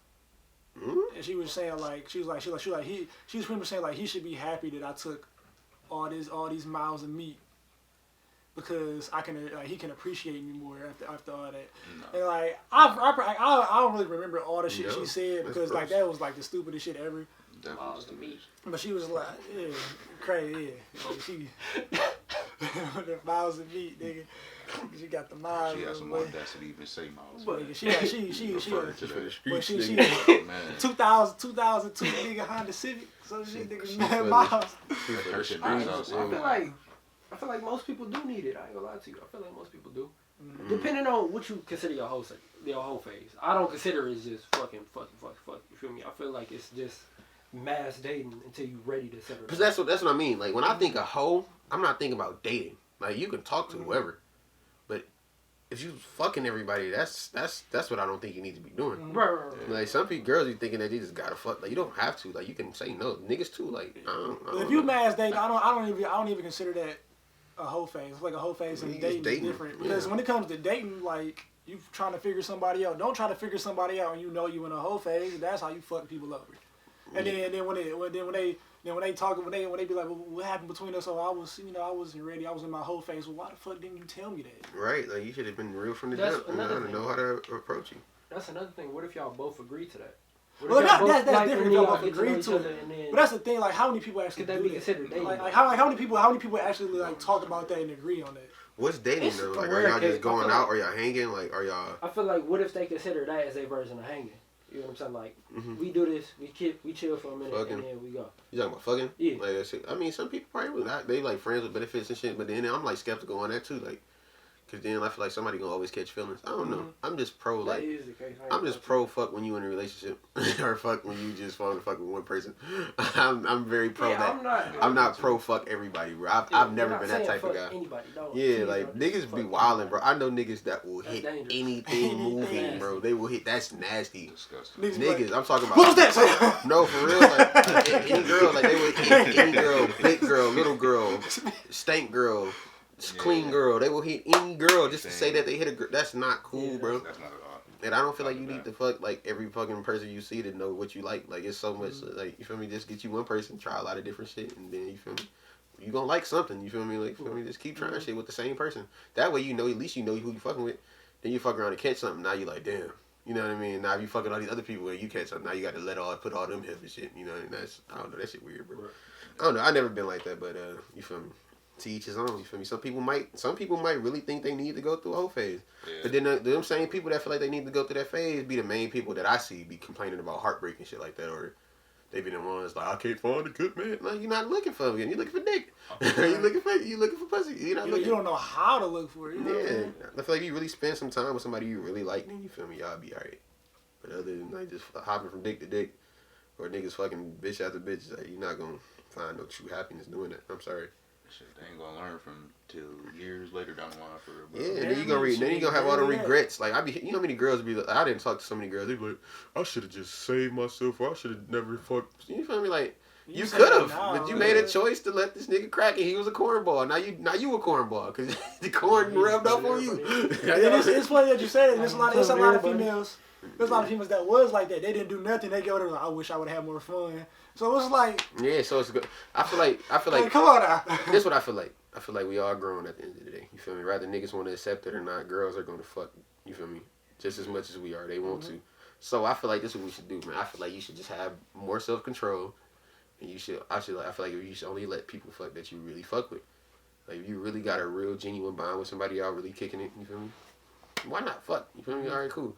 Mm-hmm. And she was saying she was pretty much saying like he should be happy that I took all these miles of meat because he can appreciate me more after all that. No. And like I don't really remember all the shit she said because like that was like the stupidest shit ever. Miles of meat. But she was like, yeah, crazy, yeah. Like, she the miles of meat, nigga. She got the miles. She has some audacity to even say miles. But nigga, she 2002 nigga Honda Civic. So shit, nigga, mad miles. I feel like most people do need it. I ain't gonna lie to you. I feel like most people do. Mm-hmm. Depending on what you consider your whole phase. I don't consider it just fucking. You feel me? I feel like it's just mass dating until you ready to settle. Cause that's what I mean. Like when I think of hoe, I'm not thinking about dating. Like you can talk to whoever, but if you fucking everybody, that's what I don't think you need to be doing. Right. Like some people, girls, you thinking that you just gotta fuck. Like you don't have to. Like you can say no. Niggas too. Like I don't if you mass dating, I don't even consider that a whole phase. It's like a whole phase and dating is different. Because when it comes to dating, like you trying to figure somebody out. Don't try to figure somebody out when you know you in a whole phase. That's how you fuck people over. And then when they talk, when they be like, well, what happened between us? Oh, I wasn't ready. I was in my whole phase. Well, why the fuck didn't you tell me that? Right, like you should have been real from the jump. I don't know how to approach you. that's another thing. What if y'all both agree to that? Well, that's different if y'all both get to know agree each to other it. and then But that's the thing. Like, how many people actually could that do be that? considered dating? Like how many people actually like talk about that and agree on that? What's dating It's though? a Like, are rare y'all case. just going I feel out? like- Are y'all hanging? Like, are y'all? I feel like, what if they consider that as their version of hanging? You know what I'm saying? Like, we do this, we chill for a minute, Fucking. and then we go. You talking about fucking? Yeah. Like that shit. I mean, some people probably not. They like friends with benefits and shit. But then I'm like skeptical on that too. Like, cause then I feel like somebody gonna always catch feelings. I don't know. I'm just pro like. That is the case. I'm just pro fuck when you in a relationship or fuck when you just fall to fuck with one person. I'm very pro that. I'm not pro fuck everybody, bro. I've never been that type of guy. Anybody, Yeah, like niggas be wildin', bro. I know niggas that will hit dangerous. anything moving, bro. They will hit. That's nasty. Disgusting. Niggas, I'm talking about. What was that? No, for real. Like any girl, like they would hit any girl, big girl, little girl, stank girl, clean girl. They will hit any girl just to say that they hit a girl. That's not cool, bro. That's not at all. And I don't feel like you need to fuck like every fucking person you see to know what you like. Like it's so much like you feel me. Just get you one person, try a lot of different shit, and then you feel me. You gonna like something. You feel me? Like feel me. Just keep trying shit with the same person. That way you know at least you know who you fucking with. Then you fuck around and catch something. Now you like damn. You know what I mean? Now you fucking all these other people and you catch something. Now you got to put all them heavy shit. You know, and that's I don't know. That shit weird, bro. I don't know. I never been like that, but you feel me? To each his own. You feel me? Some people might really think they need to go through a whole phase. Yeah. But then them same people that feel like they need to go through that phase be the main people that I see be complaining about heartbreak and shit like that, or they be the ones like I can't find a good man. No, you're not looking for him. You're looking for dick. you looking for pussy. You're not looking. You don't know how to look for it. You know what I'm saying? I feel like you really spend some time with somebody you really like, then you feel me, y'all be alright. But other than like just hopping from dick to dick, or niggas fucking bitch after bitch, like, you're not gonna find no true happiness doing that. I'm sorry. Shit, they ain't gonna learn from till years later down the line for real. Bro. Yeah, and then you gonna have all the regrets. Like you know how many girls be like, I didn't talk to so many girls. They be like, I should have just saved myself, or I should have never fucked. You feel me? Like you could have, but you made a choice to let this nigga crack, and he was a cornball. Now you a cornball because the corn rubbed off on you. It's funny that you said it. There's a lot of females. There's a lot of females that was like that. They didn't do nothing. They go there like, I wish I would have had more fun. So it's like, yeah. So it's good. I feel like come on now. This is what I feel like. I feel like we all grown at the end of the day. You feel me? Rather niggas want to accept it or not, girls are going to fuck. You feel me? Just as much as we are. They want to. So I feel like this is what we should do, man. I feel like you should just have more self-control. And I feel like you should only let people fuck that you really fuck with. Like if you really got a real genuine bond with somebody, y'all really kicking it, you feel me? Why not fuck? You feel me? Alright, cool.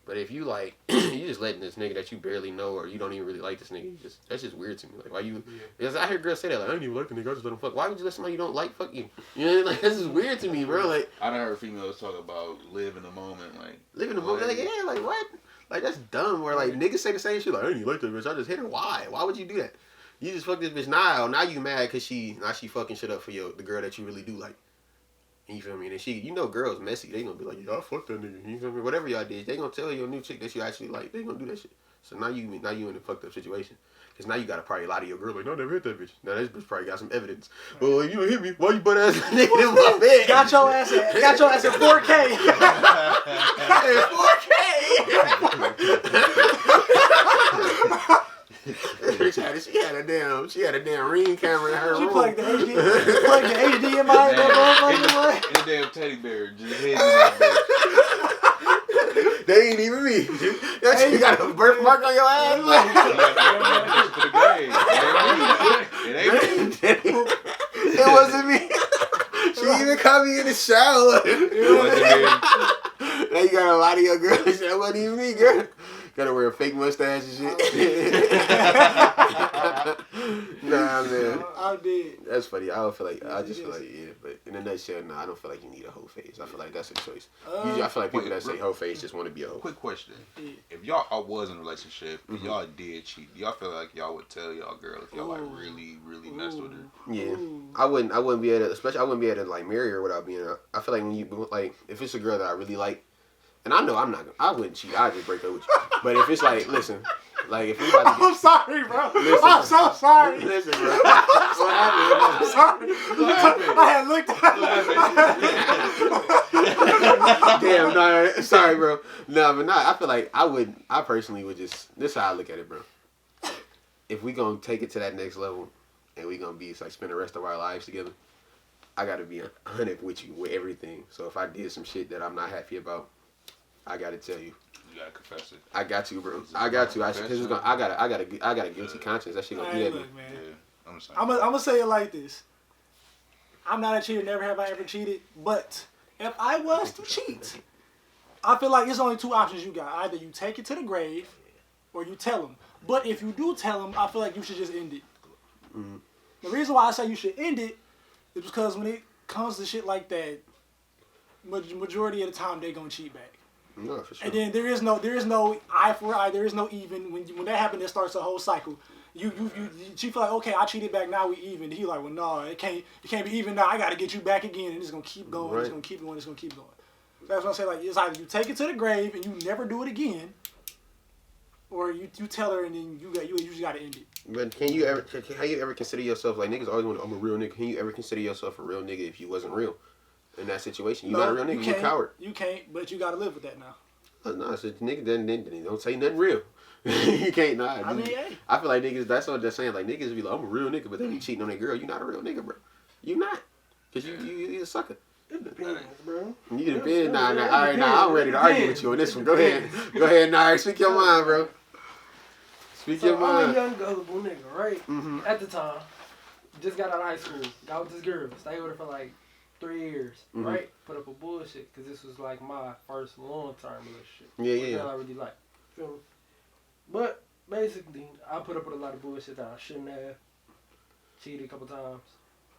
But if you like, you just letting this nigga that you barely know or you don't even really like this nigga, that's just weird to me. Like, why you? Because I hear girls say that, like, I don't even like the nigga, I just let him fuck. Why would you let somebody you don't like fuck you? You know, like this is weird to me, bro. Like, I done heard females talk about live in the moment, like live in the moment. Like, yeah, like what? Like that's dumb. Where like niggas say the same shit, like I ain't even like that bitch, I just hit her. Why? Why would you do that? You just fuck this bitch now you mad because she fucking shit up for the girl that you really do like. You feel me? And she, you know, girls messy. They gonna be like, y'all fuck that nigga. You feel me? Whatever y'all did, they gonna tell your new chick that you actually like. They gonna do that shit. So now you in a fucked up situation. Cause now you gotta probably lie to your girl like, no, I never hit that bitch. Now this bitch probably got some evidence. Well, you don't hit me. Why you butt ass nigga in my bed? Got your ass at 4K. She had a damn ring camera in her room. She plugged the HD in my and the damn teddy bear just hit me that bitch. They ain't even me. You got a birthmark on your ass. It wasn't me. She even caught me in the shower. Now you got a lot of your girls. That wasn't even me, girl. Gotta wear a fake mustache and shit. Nah, man. I did. That's funny. I just feel like, yeah. But in a nutshell, no, I don't feel like you need a whole phase. I feel like that's a choice. Usually, I feel like people that say whole phase just want to be a whole. Quick question. If y'all was in a relationship and y'all did cheat, do y'all feel like y'all would tell y'all girl if y'all like really, really messed with her? Yeah. I wouldn't be able to, especially I wouldn't be able to like marry her without being I feel like when you, like, if it's a girl that I really like, and I know I wouldn't cheat. I'd just break up with you. But if it's like, listen, like if we about to I'm sorry, bro. I'm so sorry. Listen, bro. What happened? I'm sorry. I had looked at Damn, no, sorry, bro. No, but I feel like I personally would just, this is how I look at it, bro. If we gonna take it to that next level and we gonna be, like, spend the rest of our lives together, I gotta be 100 with you with everything. So if I did some shit that I'm not happy about, I gotta tell you. You gotta confess it. I got you, bro. I got you. Because I got a guilty conscience. That shit gonna eat at me. Look, man. Yeah, I'm gonna say it like this. I'm not a cheater. Never have I ever cheated. But if I was to cheat, I feel like there's only two options you got. Either you take it to the grave, or you tell them. But if you do tell them, I feel like you should just end it. Mm-hmm. The reason why I say you should end it is because when it comes to shit like that, majority of the time they gonna cheat back. No, for sure. And then there is no eye for eye. There is no even. When that happens, it starts a whole cycle. She feel like, okay, I cheated back, now we even. He like, well, no, it can't be even now. I got to get you back again, and it's gonna keep going. Right. It's gonna keep going. It's gonna keep going. That's what I say. Like, it's either you take it to the grave and you never do it again, or you tell her and then you just got to end it. But how you ever consider yourself, like, niggas always want, I'm a real nigga. Can you ever consider yourself a real nigga if you wasn't real in that situation? You're not a real nigga. You're a coward. You can't, but you got to live with that now. No, it's a nigga then don't say nothing real. You can't not. I mean, hey. I feel like niggas. That's what they're saying. Like, niggas be like, I'm a real nigga, but then you cheating on that girl. You not a real nigga, bro. You not, cause you a sucker. It depends, bro. You depend. Nah. All right, I'm ready to argue with you on this one. Go ahead, Nah. Speak your mind, bro. Speak your mind. I'm a young gullible nigga, right? Mm-hmm. At the time, just got out of high school, got with this girl, stayed with her for like 3 years, right? Put up a bullshit, cause this was like my first long-term relationship. Yeah. I really like. Feel me? But basically, I put up with a lot of bullshit that I shouldn't have. Cheated a couple times.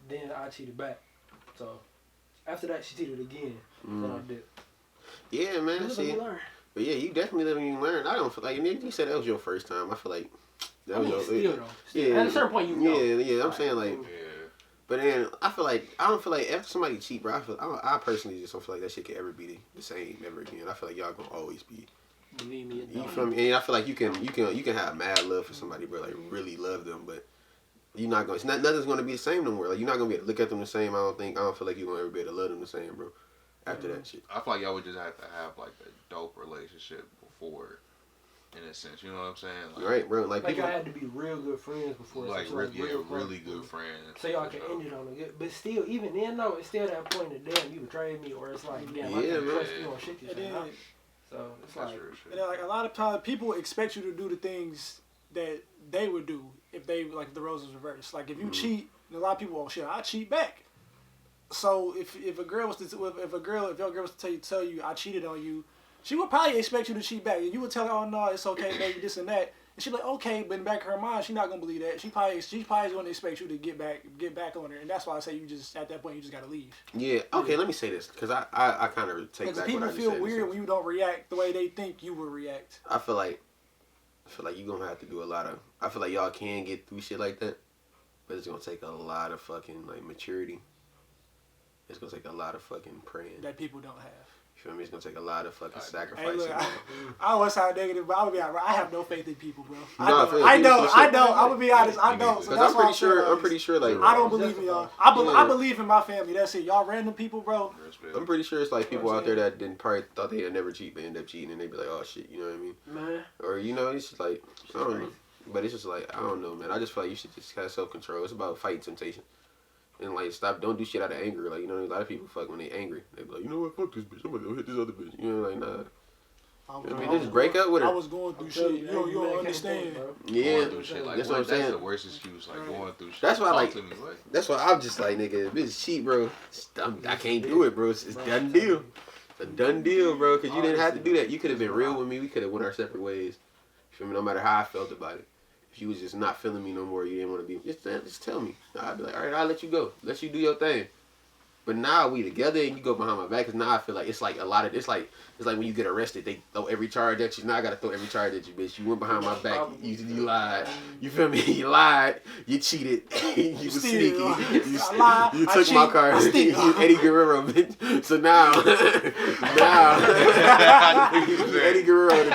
Then I cheated back. So after that, she cheated again. Then I did. Yeah, man. But yeah, you definitely live and you learn. I don't feel like you said that was your first time. I feel like that was your still though. Yeah. At a certain point, you know. Yeah. I'm saying like. Yeah. But then I don't feel like after somebody cheat, bro. I personally just don't feel like that shit can ever be the same ever again. I feel like y'all gonna always be. Believe me, you feel me? And I feel like you can have mad love for somebody, bro. Like really love them, but you're not gonna. Nothing's gonna be the same no more. Like you're not gonna be able to look at them the same. I don't feel like you're gonna ever be able to love them the same, bro. After that shit, I feel like y'all would just have to have like a dope relationship before, in a sense. You know what I'm saying? Like, right, bro. Like people had to be real good friends before. Like really good friends. So y'all can end it on a good. But still, even then though, it's still that point of damn, you betrayed me, or it's like damn, I can't trust you on shit you say. So it's like, and like a lot of times people expect you to do the things that they would do if the roles was reversed. Like if you cheat, and a lot of people, oh shit, I cheat back. So if your girl was to tell you I cheated on you, she would probably expect you to cheat back. And you would tell her, oh no, it's okay, baby, this and that. And she'd be like, okay, but in the back of her mind, she's not gonna believe that. She's probably gonna expect you to get back on her, and that's why I say you just at that point you just gotta leave. Yeah. Okay. Let me say this because I kind of take back what I just said. Because people feel weird when you don't react the way they think you would react. I feel like you're gonna have to do a lot of. I feel like y'all can get through shit like that, but it's gonna take a lot of fucking like maturity. It's gonna take a lot of fucking praying that people don't have. You feel me? It's gonna take a lot of fucking sacrifice. Hey, look, I always sound negative, but I would be honest. I have no faith in people, bro. No, I don't. I would be honest. I don't. So I'm pretty sure. Like I don't believe in y'all. I believe in my family. That's it. Y'all random people, bro. I'm pretty sure it's like people out there that didn't probably thought they'd never cheat, but end up cheating, and they be like, oh shit, you know what I mean? Man. Or it's just like I don't know, but it's just like I don't know, man. I just feel like you should just have self-control. It's about fighting temptation. And like don't do shit out of anger. Like, you know, a lot of people fuck when they angry. They be like, you know what, fuck this bitch. I'm gonna hit this other bitch. You know, like nah. Just break up with her. I was going through shit. You don't understand. Yeah, like, that's what I'm saying. That's the worst excuse. Like going through shit. That's why that's why I'm just like, nigga, if bitch cheat, bro. I can't do it, bro. It's done deal. It's a done deal, bro. Cause you didn't have to do that. You could have been real with me. We could have went our separate ways. You feel me? No matter how I felt about it. If you was just not feeling me no more, you didn't want to be, just tell me. I'd be like, all right, I'll let you go. Let you do your thing. But now we together and you go behind my back, because now I feel like it's like a lot of, it's like when you get arrested, they throw every charge at you. Now I got to throw every charge at you, bitch. You went behind my back. You lied. You feel me? You lied. You cheated. You was sneaky. You took my car. You Eddie Guerrero, bitch. So now, you Eddie Guerrero.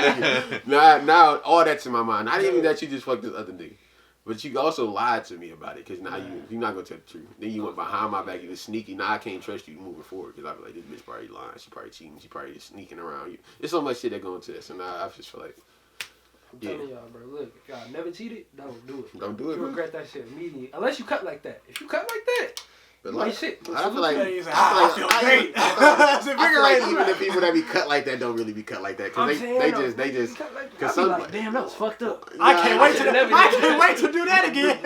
Now all that's in my mind. Not even that you just fucked this other nigga. But you also lied to me about it, because now you're not going to tell the truth. Then you went behind my back, you was sneaky. Now I can't trust you moving forward, because I be like, this bitch probably lying. She probably cheating. She probably just sneaking around you. There's so much shit that go into this, and I just feel like, I'm telling y'all, bro, look, if y'all never cheated, don't do it. Don't do it, You bro. regret that shit immediately. Unless you cut like that. If you cut like that, But like shit. I feel like I feel great. I feel like even the people that be cut like that don't really be cut like that because they just because some like damn that was fucked up. I can't wait to do that again.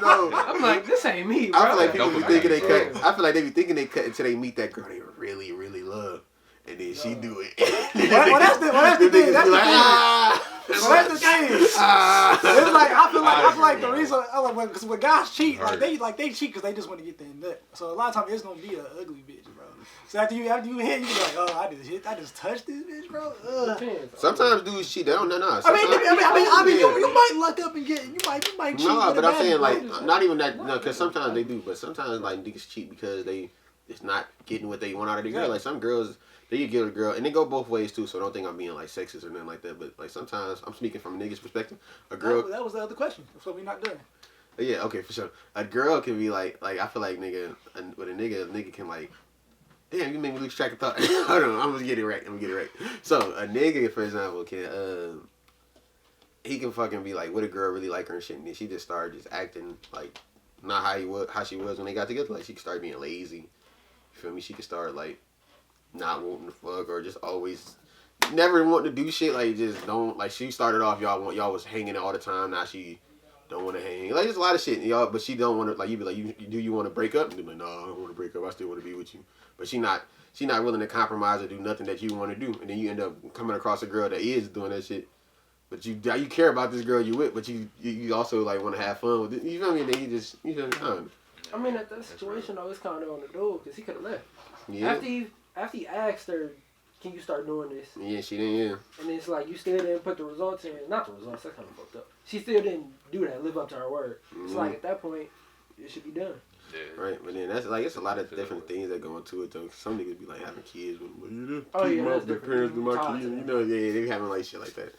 No, I'm like this ain't me, bro. I feel like people be thinking they cut. I feel like they be thinking they cut until they meet that girl they really really love, and then she do it. Well, that's the thing. That's the thing. Well, that's the thing. It's like I feel like the reason because when guys cheat, they cheat because they just want to get their nut. So a lot of times it's gonna be an ugly bitch, bro. So after you hit, you be like, oh, I just touched this bitch, bro. Sometimes dudes cheat. They don't know. I mean, you might luck up and get you might cheat. No, but I'm saying like not even that. No, because sometimes they do, but sometimes like niggas cheat because they just not getting what they want out of the girl. Like some girls. They get a girl, and they go both ways too. So don't think I'm being like sexist or nothing like that. But like sometimes I'm speaking from a nigga's perspective. A girl. That was the other question. So we not done. Yeah. Okay. For sure. A girl can be like I feel like with a nigga can like, damn, you made me lose track of thought. Hold on, I'm gonna get it right. So a nigga, for example, can he can fucking be like with a girl really like her and shit, and then she just started just acting like not how she was when they got together. Like she could start being lazy. You feel me? She could start like. Not wanting to fuck or just always never wanting to do shit like just don't like she started off y'all was hanging all the time now she don't want to hang like there's a lot of shit y'all but she don't want to like you be like do you want to break up and be like no I don't want to break up I still want to be with you but she not willing to compromise or do nothing that you want to do and then you end up coming across a girl that is doing that shit but you care about this girl you with but you also like want to have fun with it you feel me and then you just you know I mean at that situation though it's kind of on the door because he could have left After he asked her, can you start doing this? Yeah, she didn't, And it's like, you still didn't put the results in. Not the results, that's kind of fucked up. She still didn't do that, live up to her word. It's like, at that point, it should be done. Yeah. Right, but then that's like, it's a lot of different things that go into it, though. Some niggas be like having kids with that's the different. parents with my kids. You know, yeah, they be having like shit like that.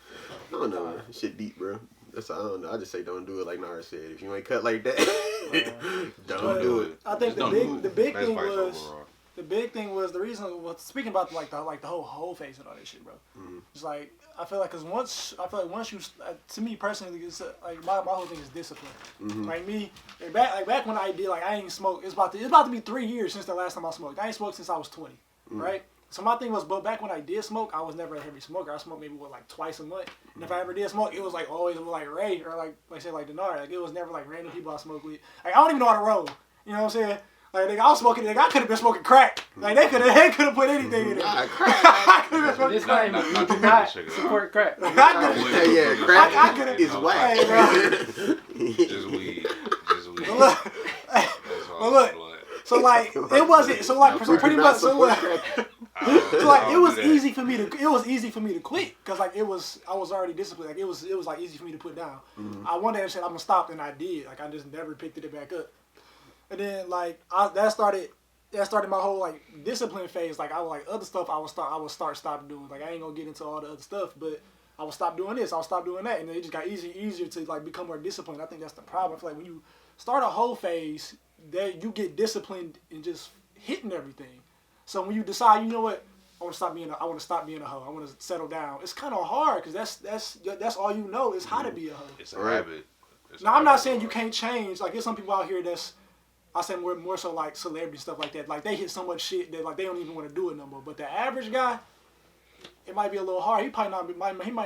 I don't know, man. Shit deep, bro. That's I don't know. I just say don't do it like Nara said. If you ain't cut like that, don't do it. I think the big thing was... The big thing was the reason. Well, speaking about like the whole face and all that shit, bro. Mm-hmm. It's like I feel like once you, to me personally, it's like my whole thing is discipline. Mm-hmm. Like me, back when I did I ain't smoked. It's about to be 3 years since the last time I smoked. I ain't smoked since I was 20, right? So my thing was, but back when I did smoke, I was never a heavy smoker. I smoked maybe like twice a month, and if I ever did smoke, it was like always with like Ray or like Denard. Like it was never like random people I smoked with. Like I don't even know how to roll. You know what I'm saying? Like nigga, I was smoking. Nigga, I could have been smoking crack. Like they could have put anything in it. Crack. I could have been smoking crack. You do not support crack. Crack is whack. Just weed. Look. So like it wasn't. So like pretty much. So like it was easy for me to quit because like I was already disciplined. Like it was like easy for me to put down. I one day I said I'm gonna stop, and I did. Like I just never picked it back up. And then like that started my whole like discipline phase. Like I was like other stuff I would stop doing. Like I ain't gonna get into all the other stuff, but I would stop doing this, I'll stop doing that, and then it just got easier to like become more disciplined. I think that's the problem. I feel like when you start a whole phase, that you get disciplined in just hitting everything. So when you decide, you know what, I want to stop being a hoe. I want to settle down. It's kind of hard because that's all you know is how to be a hoe. It's a habit. Now I'm not saying you can't change. Like there's some people out here that's. I say more so like celebrity stuff like that. Like they hit so much shit that like they don't even want to do it no more. But the average guy, it might be a little hard. He might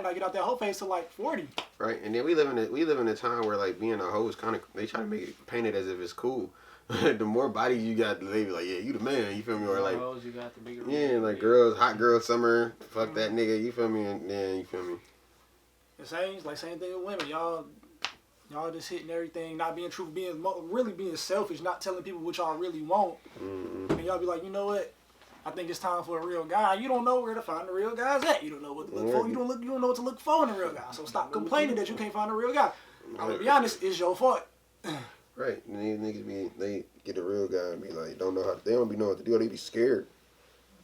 not get out that whole phase till like 40. Right, and then we live in a time where like being a hoe is kind of they try to make it paint it as if it's cool. The more bodies you got, they be like, yeah, you the man. You feel me? Or like, you got the bigger like girls, hot girl summer, fuck that nigga. You feel me? And then you feel me? The same thing with women. Y'all just hitting everything, not being truthful, really being selfish, not telling people what y'all really want. Mm-hmm. And y'all be like, you know what? I think it's time for a real guy. You don't know where to find the real guys at. You don't know what to look for. You don't know what to look for in a real guy. So stop complaining that you can't find a real guy. I'm gonna be honest, it's your fault. Right. And these niggas they get a real guy and be like, they don't be knowing what to do. They be scared.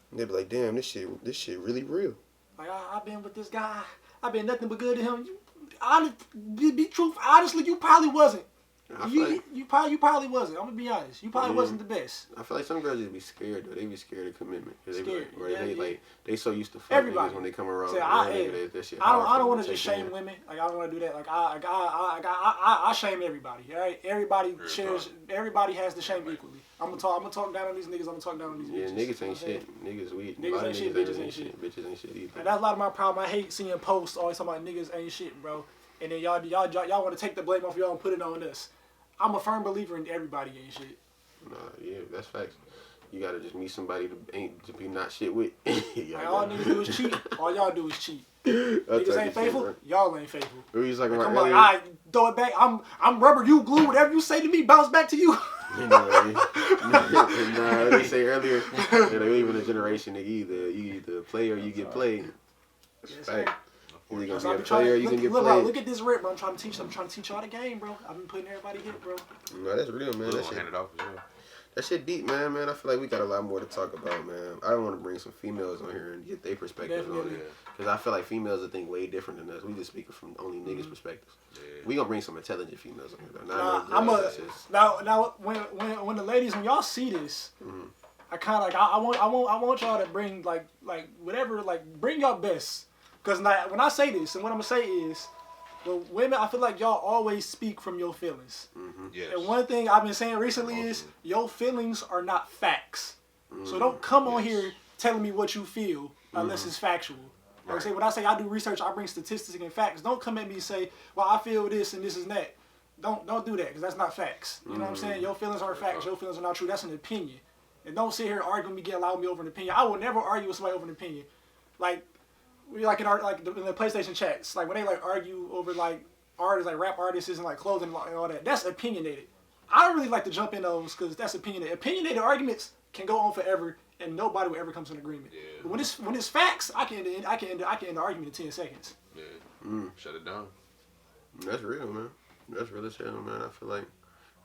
And they be like, damn, this shit really real. Like I've been with this guy. I've been nothing but good to him. Be truthful. Honestly, you probably wasn't. You probably wasn't. I'm gonna be honest. You probably wasn't the best. I feel like some girls just be scared though. They be scared of commitment. Scared. They so used to fuck Everybody niggas when they come around. So I don't want to just shame women. Like I don't want to do that. Like I shame everybody. All right, everybody shares. Everybody has to shame equally. I'm gonna talk down on these niggas. I'm gonna talk down on these bitches. Yeah, niggas ain't shit. Niggas weak. Niggas ain't shit. Bitches ain't shit. Bitches ain't shit either. And that's a lot of my problem. I hate seeing posts always talking about niggas ain't shit, bro. And then y'all want to take the blame off y'all and put it on us. I'm a firm believer in everybody ain't shit. Nah, yeah, that's facts. You gotta just meet somebody to be not shit with. Like, all niggas do is cheat. All y'all do is cheat. Niggas ain't faithful. Shit, y'all ain't faithful. What you talking like, about? Come on, I throw it back. I'm rubber. You glue. Whatever you say to me, bounce back to you. Nah, they say earlier, they live in a generation that you either play or you get played. That's fact. You gonna be a player, you can get played. Bro, look at this rip, bro. I'm trying to teach y'all the game, bro. I've been putting everybody hit, bro. No, that's real, man. That shit, hand it off as well. That shit deep, man. I feel like we got a lot more to talk about, man. I don't want to bring some females on here and get their perspectives on it. Because I feel like females are think way different than us. We just speaking from only niggas' perspectives. Yeah. We gonna bring some intelligent females on here, though. Now, when the ladies, when y'all see this, I kind of like I want y'all to bring like whatever, like bring your best. Because when I say this, and what I'm gonna say is, well, women, I feel like y'all always speak from your feelings. Yes. And one thing I've been saying recently is, your feelings are not facts. So don't come on here telling me what you feel unless it's factual. Like I say, when I say I do research, I bring statistics and facts. Don't come at me and say, well, I feel this and this and that. Don't do that, because that's not facts. You know what I'm saying? Your feelings are facts. Your feelings are not true. That's an opinion. And don't sit here arguing me, allow me over an opinion. I will never argue with somebody over an opinion. Like in the PlayStation chats, like when they like argue over like artists, like rap artists and like clothing and all that, that's opinionated. I don't really like to jump in those because that's opinionated. Opinionated arguments can go on forever and nobody will ever come to an agreement. Yeah. But when it's facts, I can end the argument in 10 seconds. Yeah. Shut it down. That's real, man. That's real as hell, man. I feel like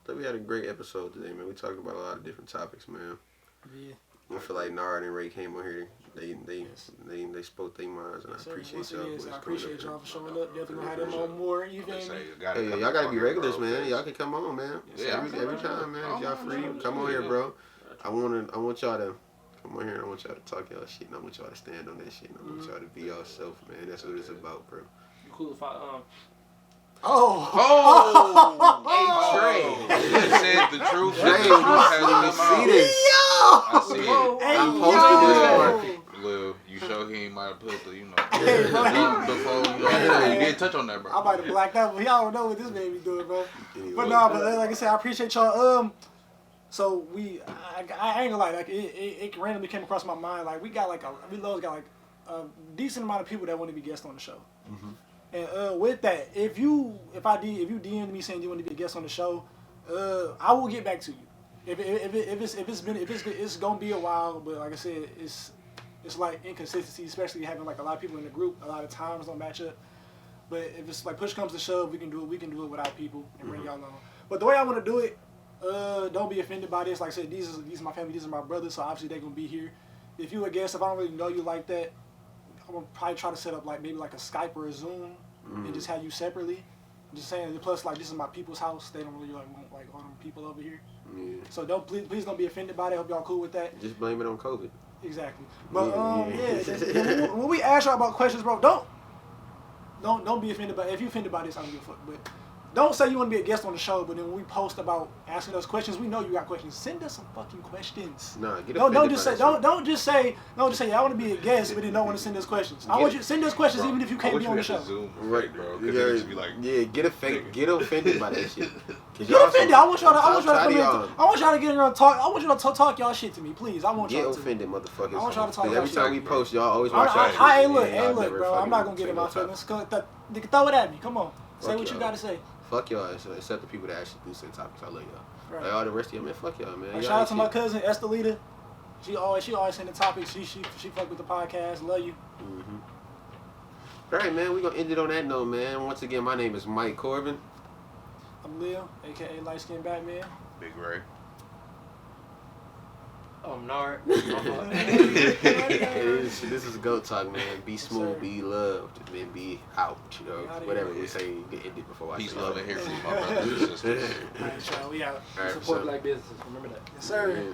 we had a great episode today, man. We talked about a lot of different topics, man. Yeah. I feel like Denard and Ray came on here. They spoke their minds, and I appreciate y'all. I appreciate y'all for showing up. Definitely gonna have them on more. You feel me? Y'all gotta be regulars, man. Y'all can come on, man. Yeah, every time, man. If y'all free, come on here, bro. I want y'all to come on here. And I want y'all to talk y'all shit. And I want y'all to stand on that shit. And I want y'all to be yourself, man. That's what it's about, bro. Cool if I Hey, Trey. You just said the truth. See this? I see it. I'm posting this part. Well, you sure he ain't might have put the, before you did touch on that, bro. I might have blacked out, but y'all don't know what this baby doing, bro. But like I said, I appreciate y'all. So I ain't gonna lie, like it randomly came across my mind, like we got like a decent amount of people that want to be guests on the show. And with that, if you DM me saying you want to be a guest on the show, I will get back to you. If it's gonna be a while, but like I said, it's like inconsistency, especially having like a lot of people in the group. A lot of times don't match up. But if it's like push comes to shove, we can do it without people and bring y'all on. But the way I want to do it, don't be offended by this. Like I said, these are my family, these are my brothers, so obviously they're gonna be here. If you a guest, if I don't really know you like that, I'm gonna probably try to set up like maybe like a Skype or a Zoom and just have you separately. I'm just saying. Plus, like this is my people's house. They don't really like want like all them people over here. Yeah. So please don't be offended by that. Hope y'all cool with that. Just blame it on COVID. Exactly. But when we ask y'all about questions, bro, don't be offended by. If you offended by this, I don't give a fuck. But don't say you want to be a guest on the show, but then when we post about asking us questions, we know you got questions. Send us some fucking questions. Nah, get don't just say yeah, I want to be a guest, but then don't want to send us questions. I want you to send us questions, bro, even if you can't be on the show. Zoom, right, bro? Get offended by that shit. Get offended. I want y'all to get in here and talk. I want you to talk y'all shit to me, please. I want y'all to get offended, motherfuckers. I want y'all to talk. Every time we post, y'all always watch out. Hey, look, bro. I'm not gonna get in my feelings. Throw it at me. Come on. Say what you gotta say. Fuck y'all, except the people that actually do send topics. I love y'all. Like all the rest of y'all, man. Fuck y'all, man. Shout out to my cousin Estelita. She always send the topics. She fuck with the podcast. Love you. All right, man. We gonna end it on that note, man. Once again, my name is Mike Corbin. I'm Lil, aka Light Skin Batman. Big Ray. Oh, Nard. This is GOAT talk, man. Be smooth, sir. be loved, and then be out. You know, Outta whatever here. we say, get ended before I Peace, say love, it. and hair for my brothers and sisters. All right, y'all. We out. All right, Support so- black businesses. Remember that. Yes, sir. Yeah.